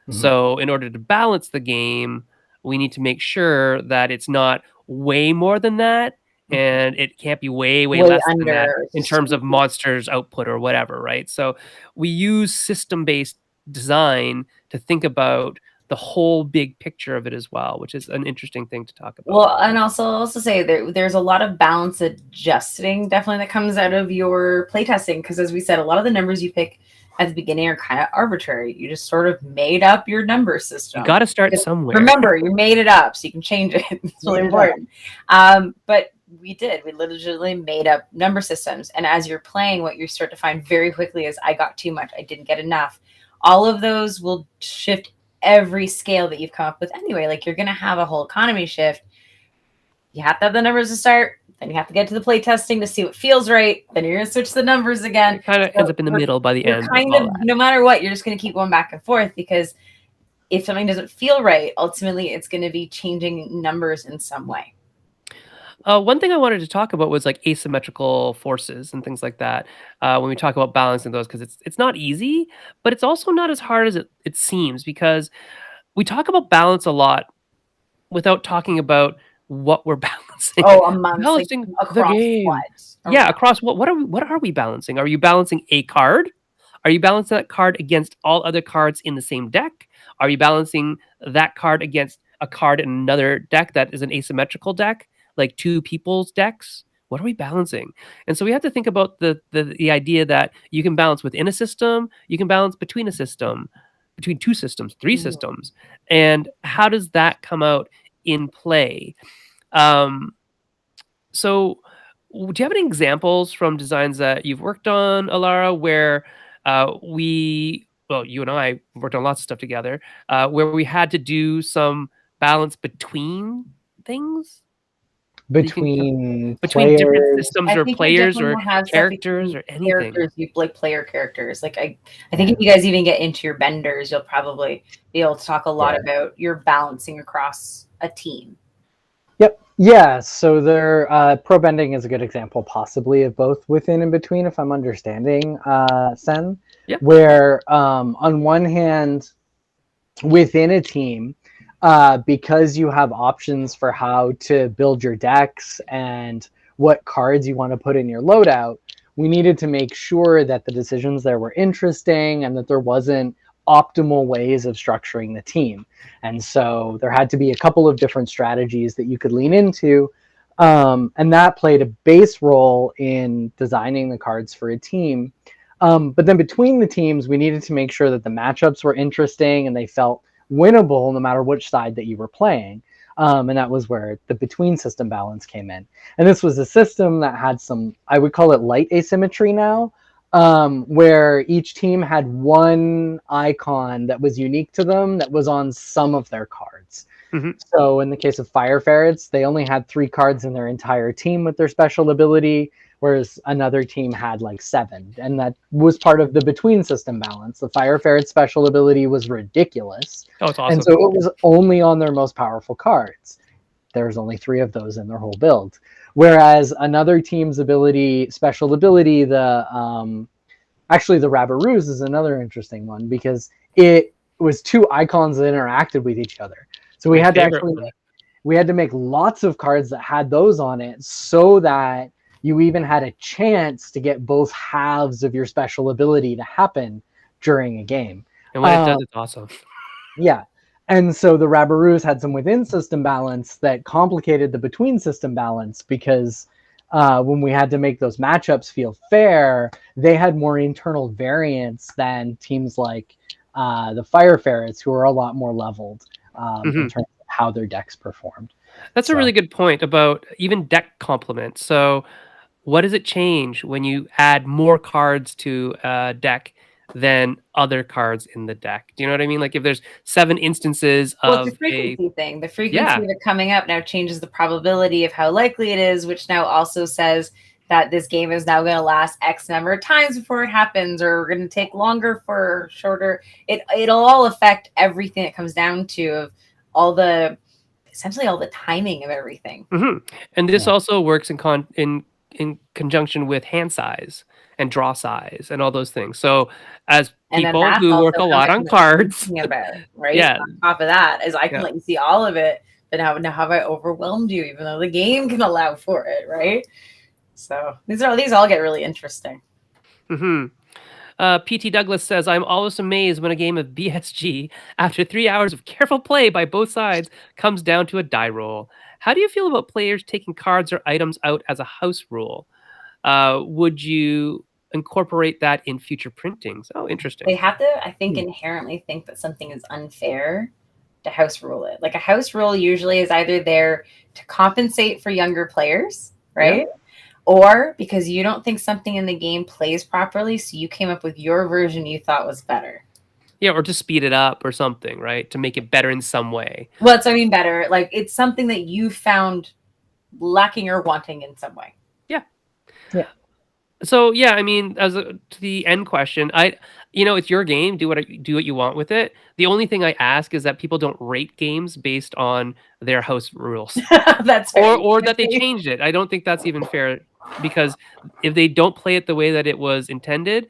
Mhm.
So in order to balance the game, we need to make sure that it's not way more than that, and it can't be way less than that in terms of monsters output or whatever, right? So we use system-based design to think about the whole big picture of it as well, which is an interesting thing to talk about.
Well, and also say there's a lot of balance adjusting definitely that comes out of your playtesting, because as we said, a lot of the numbers you pick at the beginning are kind of arbitrary. You just sort of made up your number system.
You got to start somewhere.
Remember, you made it up, so you can change it. It's really important. But we literally made up number systems. And as you're playing, what you start to find very quickly is, I got too much, I didn't get enough. All of those will shift every scale that you've come up with anyway. Like, you're going to have a whole economy shift. You have to have the numbers to start. Then you have to get to the play testing to see what feels right. Then you're going to switch the numbers again.
It kind of ends up in the middle by the end.
Kind of, no matter what, you're just going to keep going back and forth, because if something doesn't feel right, ultimately it's going to be changing numbers in some way.
One thing I wanted to talk about was like asymmetrical forces and things like that. When we talk about balancing those, because it's not easy, but it's also not as hard as it seems, because we talk about balance a lot without talking about what we're balancing.
Balancing
the game. Yeah, across what are we balancing? Are you balancing a card? Are you balancing that card against all other cards in the same deck? Are you balancing that card against a card in another deck that is an asymmetrical deck, like two people's decks? What are we balancing? And so we have to think about the idea that you can balance within a system, you can balance between a system, between two systems, three systems. And how does that come out in play? So do you have any examples from designs that you've worked on, Alara, where you and I worked on lots of stuff together, where we had to do some balance between things?
Between
different systems or players or characters or anything.
Like player characters. Like I think if you guys even get into your benders, you'll probably be able to talk a lot about your balancing across a team.
Yep. Yeah. So pro bending is a good example, possibly, of both within and between, if I'm understanding Sen.
Yep.
Where on one hand, within a team, because you have options for how to build your decks and what cards you want to put in your loadout, we needed to make sure that the decisions there were interesting and that there wasn't optimal ways of structuring the team. And so there had to be a couple of different strategies that you could lean into. And that played a base role in designing the cards for a team. But then between the teams, we needed to make sure that the matchups were interesting and they felt winnable no matter which side that you were playing. And that was where the between system balance came in. And this was a system that had some, I would call it light asymmetry now, where each team had one icon that was unique to them that was on some of their cards. So in the case of Fire Ferrets, they only had 3 cards in their entire team with their special ability, whereas another team had like 7. And that was part of the between system balance. The Fire Ferret special ability was ridiculous.
Oh, it's
And
awesome.
so it was only on their most powerful cards. There's only 3 of those in their whole build. Whereas another team's special ability, actually the Rabaroos is another interesting one because it was 2 icons that interacted with each other. So we had to make lots of cards that had those on it so that you even had a chance to get both halves of your special ability to happen during a game.
And when it does, it's awesome.
Yeah. And so the Rabaroos had some within system balance that complicated the between system balance because when we had to make those matchups feel fair, they had more internal variance than teams like the Fire Ferrets, who are a lot more leveled in terms of how their decks performed.
That's a really good point about even deck complement. So what does it change when you add more cards to a deck than other cards in the deck? Do you know what I mean? Like if there's 7 instances
Well, it's
of
a frequency thing. The frequency
Yeah.
of it coming up now changes the probability of how likely it is, which now also says that this game is now going to last X number of times before it happens, or we're going to take longer for shorter. It'll all affect everything it comes down to of essentially all the timing of everything.
And this also works in conjunction with hand size and draw size and all those things. So as
And then
people
that's
who work
also
a lot
how
on
much
cards,
thinking about, right?
Yeah.
On top of that is I can
Yeah.
let you see all of it, but now have I overwhelmed you, even though the game can allow for it, right? So these all get really interesting.
PT Douglas says, I'm always amazed when a game of BSG, after 3 hours of careful play by both sides, comes down to a die roll. How do you feel about players taking cards or items out as a house rule? Would you incorporate that in future printings? Oh, interesting.
They have to, I think, inherently think that something is unfair to house rule it. Like a house rule usually is either there to compensate for younger players, right? Yeah. Or because you don't think something in the game plays properly, so you came up with your version you thought was better.
Yeah, or to speed it up or something, right? To make it better in some way.
Well, it's, I mean, better. Like it's something that you found lacking or wanting in some way.
Yeah.
Yeah.
So yeah, I mean, to the end question, it's your game. Do what you want with it. The only thing I ask is that people don't rate games based on their house rules.
That's fair.
Or that they changed it. I don't think that's even fair because if they don't play it the way that it was intended,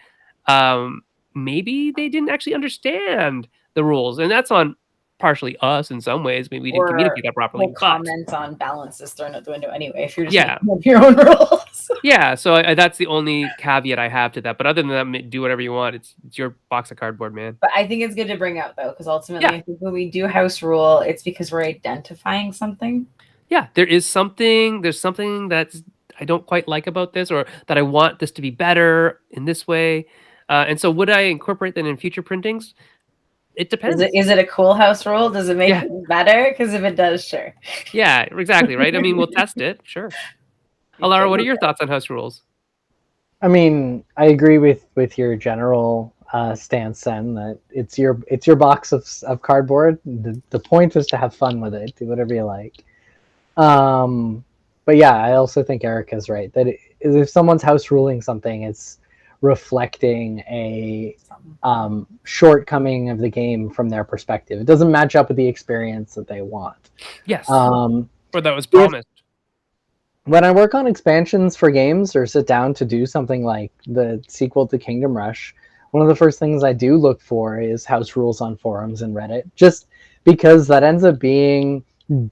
maybe they didn't actually understand the rules, and that's on partially us in some ways. Maybe we didn't communicate that properly.
Comments on balance is thrown out the window anyway if you're just
Yeah.
making up your own rules.
Yeah, so that's the only caveat I have to that. But other than that, do whatever you want. It's your box of cardboard, man.
But I think it's good to bring out though, because ultimately, I think when we do house rule, it's because we're identifying something.
Yeah, there's something that I don't quite like about this, or that I want this to be better in this way. And so, would I incorporate that in future printings? It depends.
Is it a cool house rule? Does it make it better? Because if it does, sure.
Yeah, exactly. Right. I mean, we'll test it. Sure. Alara, what are your thoughts on house rules?
I mean, I agree with your general stance, Sen, that it's your box of cardboard. The point is to have fun with it. Do whatever you like. But yeah, I also think Erica's right that if someone's house ruling something, it's reflecting a shortcoming of the game from their perspective. It doesn't match up with the experience that they want.
Yes. Or that was promised.
When I work on expansions for games or sit down to do something like the sequel to Kingdom Rush, one of the first things I do look for is house rules on forums and Reddit, just because that ends up being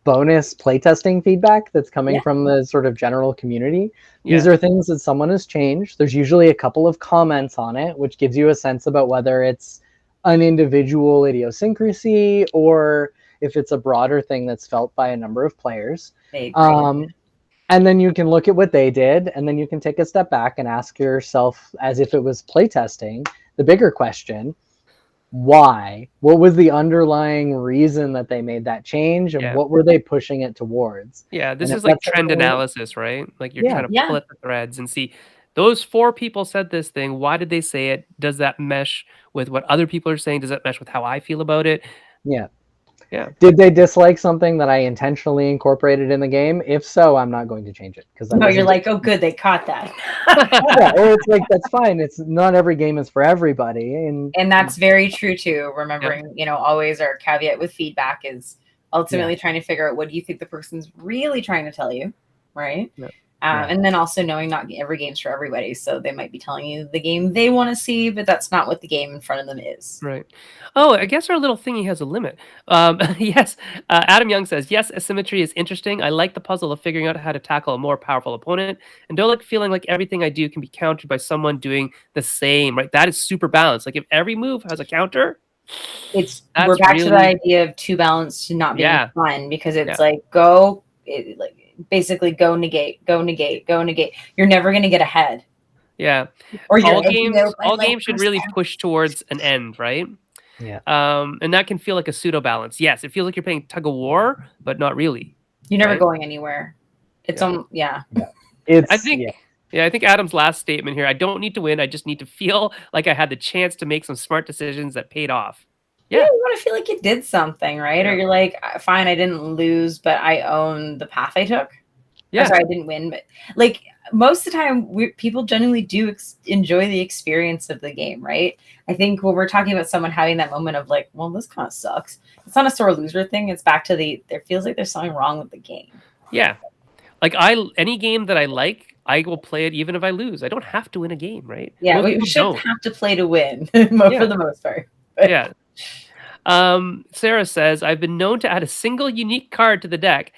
bonus playtesting feedback that's coming from the sort of general community. These are things that someone has changed. There's usually a couple of comments on it, which gives you a sense about whether it's an individual idiosyncrasy or if it's a broader thing that's felt by a number of players. And then you can look at what they did, and then you can take a step back and ask yourself, as if it was playtesting, the bigger question: why? What was the underlying reason that they made that change, and what were they pushing it towards?
Yeah, this is like trend analysis, right? Like you're trying to pull at the threads and see those 4 people said this thing. Why did they say it? Does that mesh with what other people are saying? Does that mesh with how I feel about it?
Yeah.
Yeah.
Did they dislike something that I intentionally incorporated in the game? If so, I'm not going to change it because
No, you're like, oh, good, they caught that.
yeah, well, it's like that's fine. It's not every game is for everybody,
And that's very true too. Remembering,
Yep.
you know, always our caveat with feedback is ultimately
Yeah.
trying to figure out what do you think the person's really trying to tell you, right?
Yep.
Yeah.
And then also knowing not every game's for everybody, so they might be telling you the game they want to see, but that's not what the game in front of them is.
Right. Oh, I guess our little thingy has a limit. Yes, Adam Young says, yes, asymmetry is interesting. I like the puzzle of figuring out how to tackle a more powerful opponent and don't like feeling like everything I do can be countered by someone doing the same, right? That is super balanced. Like if every move has a counter,
We're back to the
really,
idea of too balanced to not being
yeah,
fun because it's
yeah.
like like basically go negate, go negate, go negate. You're never gonna get ahead.
Yeah.
Or you're
All
edging out by
all
like
games should really push towards an end, right?
Yeah.
And that can feel like a pseudo balance. Yes, it feels like you're playing tug of war, but not really.
You're never
right?
going anywhere. It's
Yeah.
It's
I think I think Adam's last statement here, I don't need to win, I just need to feel like I had the chance to make some smart decisions that paid off.
Yeah,
Yeah.
you want to feel like you did something, right?
Yeah.
Or you're like, fine, I didn't lose, but I own the path I took. Or
Yeah.
sorry, I didn't win, but like most of the time, people genuinely do enjoy the experience of the game, right? I think when we're talking about someone having that moment of like, well, this kind of sucks. It's not a sore loser thing. It's back to there feels like there's something wrong with the game.
Yeah. Like any game that I like, I will play it even if I lose. I don't have to win a game, right?
Yeah,
Most
we
people
shouldn't
don't.
have to play to win for the most part.
Yeah. Sarah says, I've been known to add a single unique card to the deck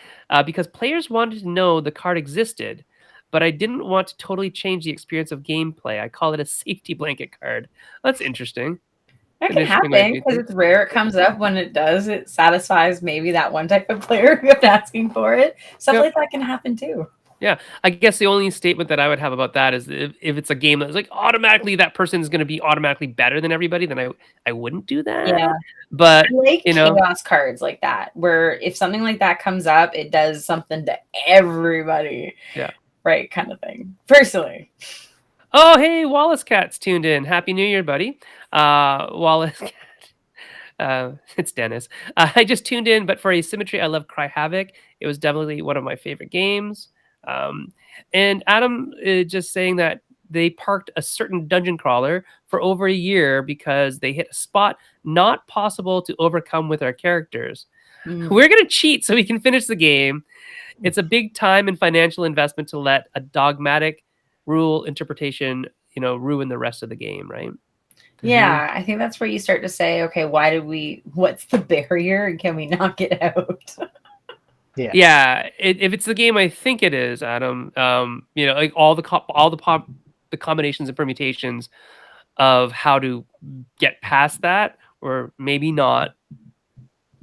because players wanted to know the card existed, but I didn't want to totally change the experience of gameplay. I call it a safety blanket card. That's interesting.
That
An
can
interesting way
happen
to do
because
things.
it's rare. It comes up when it does. It satisfies maybe that one type of player who's asking for it. Stuff
Yep.
like that can happen too.
Yeah, I guess the only statement that I would have about that is if it's a game that's like automatically that person is going to be automatically better than everybody, then I wouldn't do that.
Yeah.
But
I like
you know,
chaos cards like that, where if something like that comes up, it does something to everybody.
Yeah.
Right, kind of thing. Personally.
oh hey, Wallace Cat's tuned in. Happy New Year, buddy. Wallace Cat. It's Dennis. I just tuned in, but for asymmetry, I love Cry Havoc. It was definitely one of my favorite games. And Adam just saying that they parked a certain dungeon crawler for over a year because they hit a spot not possible to overcome with our characters. We're going to cheat so we can finish the game. It's a big time and financial investment to let a dogmatic rule interpretation, ruin the rest of the game, right?
Yeah, I think that's where you start to say, okay, what's the barrier and can we not get out?
Yeah. If it's the game I think it is, Adam, like all the combinations and permutations of how to get past that, or maybe not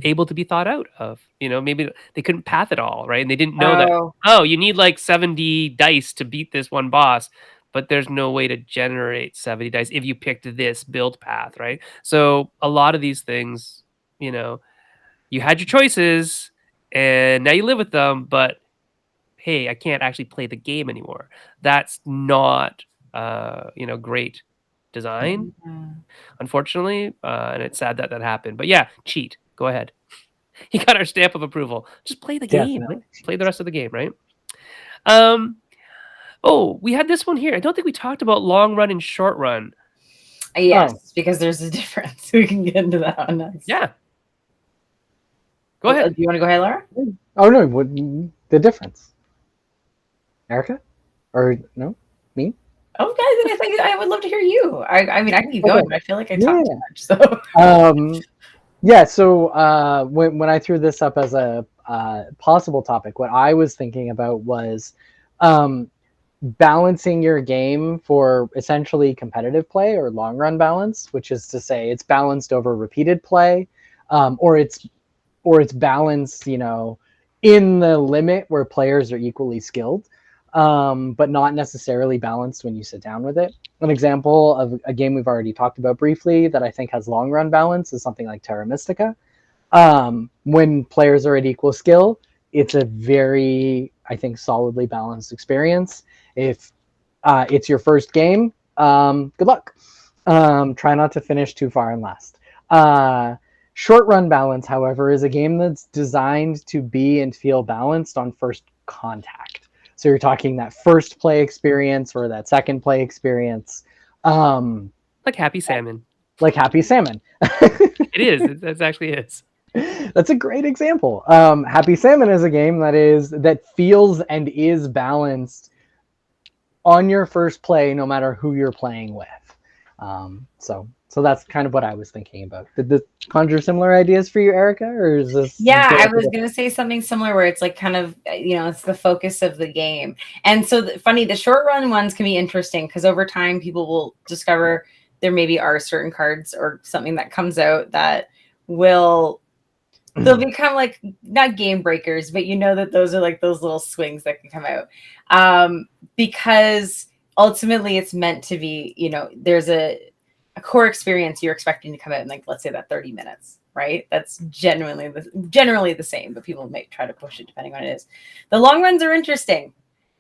able to be thought out of. Maybe they couldn't path it all, right? And they didn't know that. You need like 70 dice to beat this one boss, but there's no way to generate 70 dice if you picked this build path, right? So a lot of these things, you had your choices and now you live with them, but hey, I can't actually play the game anymore. That's not great design, unfortunately. And it's sad that happened. But yeah, cheat. Go ahead. He got our stamp of approval. Just play the game. Right? Play the rest of the game, right? We had this one here. I don't think we talked about long run and short run.
Yes, because there's a difference. We can get into that one next.
Yeah. Go ahead.
Do you want to go ahead, Laura?
Oh no, what the difference? Erica? Or no? Me?
Oh, guys, I think I would love to hear you. I mean, I can keep going, but I feel like I talk too much. So
yeah, so when I threw this up as a possible topic, what I was thinking about was balancing your game for essentially competitive play or long run balance, which is to say it's balanced over repeated play, or it's balanced, in the limit where players are equally skilled, but not necessarily balanced when you sit down with it. An example of a game we've already talked about briefly that I think has long run balance is something like Terra Mystica. When players are at equal skill, it's a very, I think, solidly balanced experience. If it's your first game, good luck. Try not to finish too far and last. Short run balance, however, is a game that's designed to be and feel balanced on first contact. So you're talking that first play experience or that second play experience.
Like Happy Salmon.
Like Happy Salmon.
It is. It actually is.
That's a great example. Happy Salmon is a game that feels and is balanced on your first play, no matter who you're playing with. So that's kind of what I was thinking about. Did this conjure similar ideas for you, Erica, or is this?
Yeah, I was going to say something similar where it's like kind of, it's the focus of the game. And so funny, the short run ones can be interesting because over time people will discover there maybe are certain cards or something that comes out that they'll become like not game breakers, but that those are like those little swings that can come out. Because ultimately it's meant to be, there's a core experience you're expecting to come out in, like, let's say that 30 minutes, right? That's generally the same, but people may try to push it depending on what it is. The long runs are interesting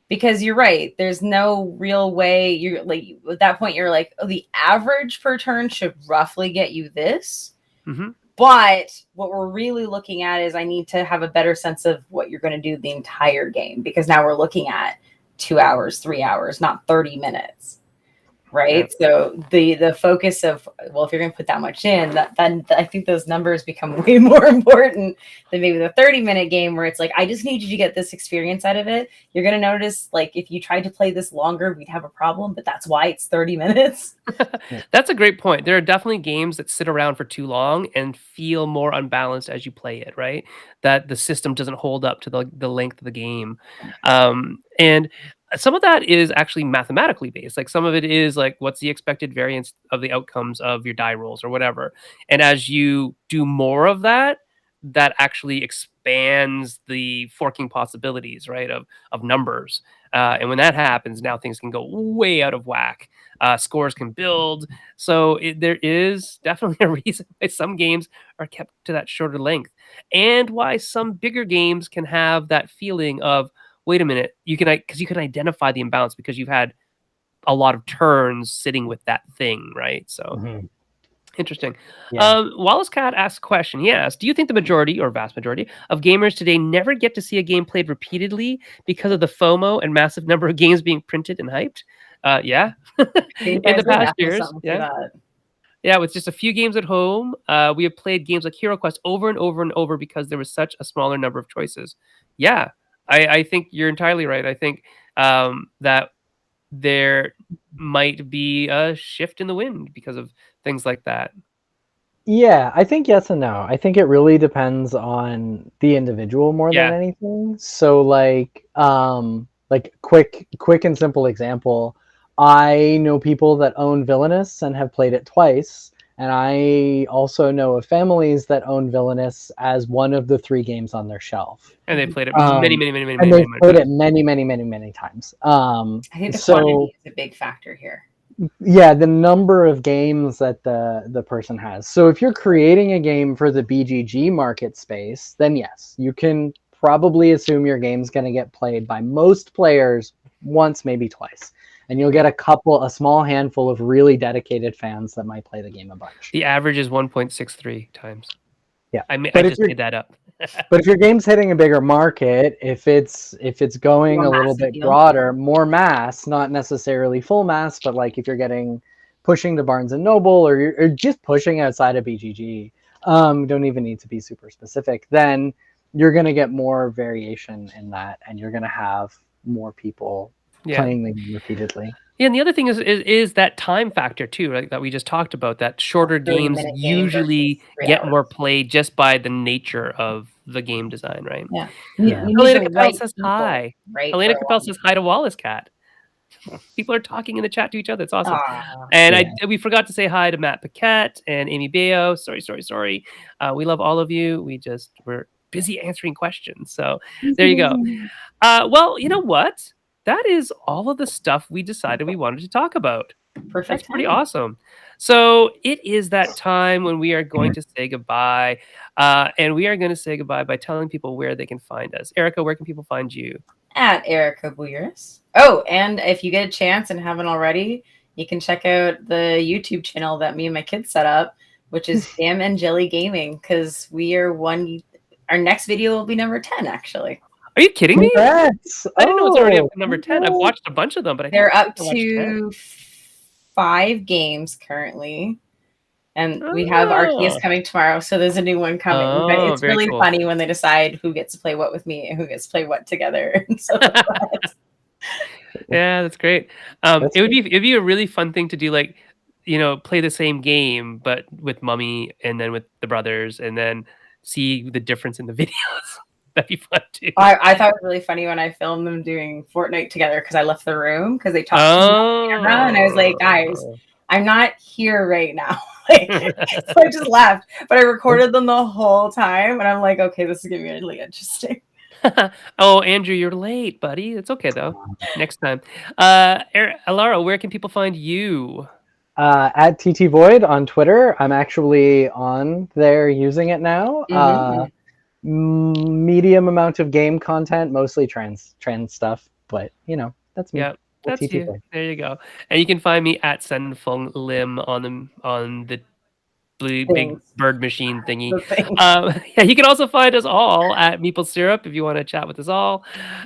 because you're right. There's no real way you're like, at that point, you're like, oh, the average per turn should roughly get you this.
Mm-hmm.
But what we're really looking at is I need to have a better sense of what you're going to do the entire game, because now we're looking at 2 hours, 3 hours, not 30 minutes. Right. Yeah. So the focus of, well, if you're going to put that much in, then I think those numbers become way more important than maybe the 30-minute game where it's like, I just need you to get this experience out of it. You're going to notice, like, if you tried to play this longer, we'd have a problem, but that's why it's 30 minutes.
That's a great point. There are definitely games that sit around for too long and feel more unbalanced as you play it, right? That the system doesn't hold up to the length of the game. And some of that is actually mathematically based. Like some of it is like, what's the expected variance of the outcomes of your die rolls or whatever. And as you do more of that, that actually expands the forking possibilities, right, of numbers. And when that happens, now things can go way out of whack. Scores can build. So there is definitely a reason why some games are kept to that shorter length, and why some bigger games can have that feeling of, wait a minute, because you can identify the imbalance because you've had a lot of turns sitting with that thing, right? So interesting.
Yeah.
Wallace Cat asks a question. He asks, do you think the majority or vast majority of gamers today never get to see a game played repeatedly because of the FOMO and massive number of games being printed and hyped? Yeah. In the past years. Yeah, with just a few games at home, we have played games like Hero Quest over and over and over because there was such a smaller number of choices. Yeah, I think you're entirely right. I think that there might be a shift in the wind because of things like that.
Yeah, I think yes and no. I think it really depends on the individual more than anything. So like quick and simple example, I know people that own Villainous and have played it twice, and I also know of families that own Villainous as one of the 3 games on their shelf.
And they played it many
times.
I think the quantity is a big factor here.
Yeah, the number of games that the person has. So if you're creating a game for the BGG market space, then yes, you can probably assume your game's going to get played by most players once, maybe twice. And you'll get a small handful of really dedicated fans that might play the game a bunch.
The average is 1.63 times.
Yeah.
I just made that up.
But if your game's hitting a bigger market, if it's going a little bit broader, more mass, not necessarily full mass, but like if you're pushing to Barnes and Noble or just pushing outside of BGG, don't even need to be super specific, then you're going to get more variation in that, and you're going to have more people playing the game repeatedly.
Yeah, and the other thing is that time factor too, right, that we just talked about, that shorter games usually get more play just by the nature of the game design, right?
Yeah.
Elena Capel says hi. Elena Capel says hi to Wallace Cat. People are talking in the chat to each other. It's awesome. And we forgot to say hi to Matt Paquette and Amy Bayo. Sorry. We love all of you. We're busy answering questions. So there you go. Well, you know what? That is all of the stuff we decided we wanted to talk about.
Perfect.
That's pretty awesome. So it is that time when we are going to say goodbye. And we are going to say goodbye by telling people where they can find us. Erica, where can people find you?
At Erica Bouyeris. Oh, and if you get a chance and haven't already, you can check out the YouTube channel that me and my kids set up which is Jam and Jelly Gaming, because we are one. Our next video will be number 10, actually.
Are you kidding me?
Congrats!
I didn't know it's already up to number 10. I've
congrats.
watched a bunch of them, but I
They're up
think I watched 10.
to 5 games currently. And we have Arceus coming tomorrow, so there's a new one coming.
Oh,
but it's
very
really
cool.
funny when they decide who gets to play what with me and who gets to play what together. And so
Yeah, that's great. It'd be a really fun thing to do, like, you know, play the same game but with Mummy and then with the brothers, and then see the difference in the videos. That'd be fun too.
I thought it was really funny when I filmed them doing Fortnite together because I left the room because they talked to me on camera, and I was like, guys, I'm not here right now. Like, so I just left, but I recorded them the whole time, and I'm like, okay, this is gonna be really interesting.
Oh, Andrew, you're late, buddy. It's okay though. Next time. Alara, where can people find you?
At TT Void on Twitter. I'm actually on there using it now. Medium amount of game content, mostly trans stuff, but you know, that's me.
Yeah, that's
TT
you.
Void.
There you go. And you can find me at Senfeng Lim on the big bird machine thingy. Yeah, you can also find us all at Meeple Syrup if you want to chat with us all.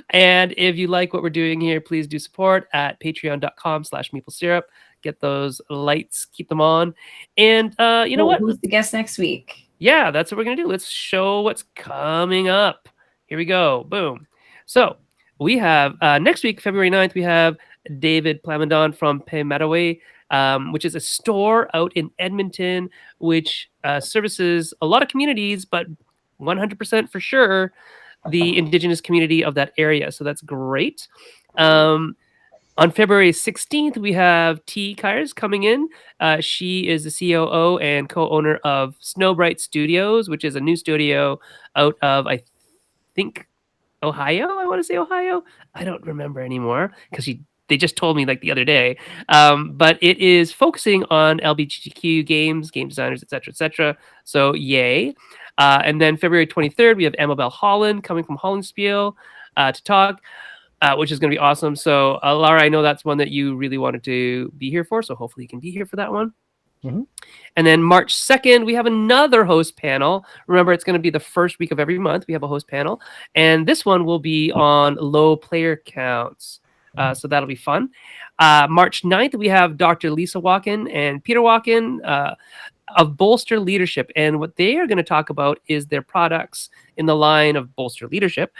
And if you like what we're doing here, please do support at patreon.com/meeplesyrup. Get those lights, keep them on. And you know what?
Who's the guest next week?
Yeah, that's what we're going to do. Let's show what's coming up. Here we go. Boom. So we have next week, February 9th, we have David Plamondon from Paymetaway, which is a store out in Edmonton, which services a lot of communities, but 100% for sure the Indigenous community of that area. So that's great. On February 16th, we have T. Kyers coming in. She is the COO and co-owner of Snowbright Studios, which is a new studio out of, I think, Ohio. I want to say Ohio. I don't remember anymore because they just told me like the other day. But it is focusing on LGBTQ games, game designers, etc., etc. So yay. And then February 23rd, we have Amabel Holland coming from Hollandspiel to talk. Which is going to be awesome. So, Alara, I know that's one that you really wanted to be here for. So hopefully you can be here for that one.
Mm-hmm.
And then March 2nd, we have another host panel. Remember, it's going to be the first week of every month. We have a host panel. And this one will be on low player counts. So that'll be fun. March 9th, we have Dr. Lisa Walken and Peter Walken of Bolster Leadership. And what they are going to talk about is their products in the line of Bolster Leadership,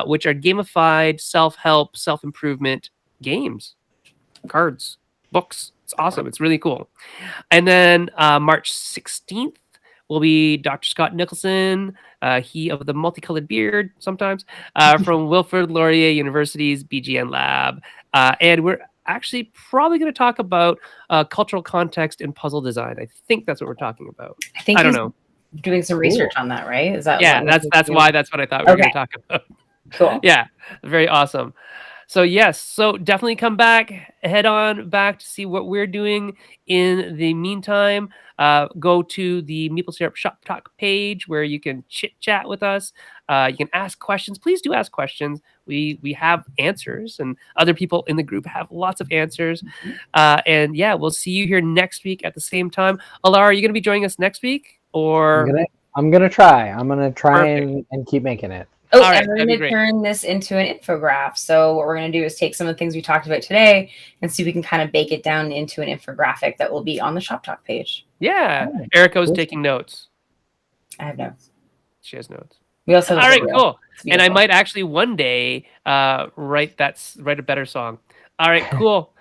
which are gamified self-help, self-improvement games, cards, books. It's awesome. It's really cool. And then March 16th will be Dr. Scott Nicholson, he of the multicolored beard sometimes, from Wilfrid Laurier University's BGN Lab. And we're actually probably going to talk about cultural context and puzzle design. I think that's what we're talking about. I don't know.
Doing some research on that, right? Is that
that's why that's what I thought we were going to talk about.
Cool.
Yeah, very awesome. So yes, so definitely come back, head on back to see what we're doing. In the meantime, go to the Meeple Syrup Shop Talk page where you can chit chat with us. You can ask questions. Please do ask questions. We have answers, and other people in the group have lots of answers. And yeah, we'll see you here next week at the same time. Alara, are you going to be joining us next week? Or
I'm gonna try. I'm gonna try and keep making it.
Oh, right, and we're going to turn this into an infograph. So what we're going to do is take some of the things we talked about today and see if we can kind of bake it down into an infographic that will be on the Shop Talk page.
Yeah. Erica's taking notes.
I have notes.
She has notes.
We also have
all right, cool. And I might actually one day write a better song. All right, cool.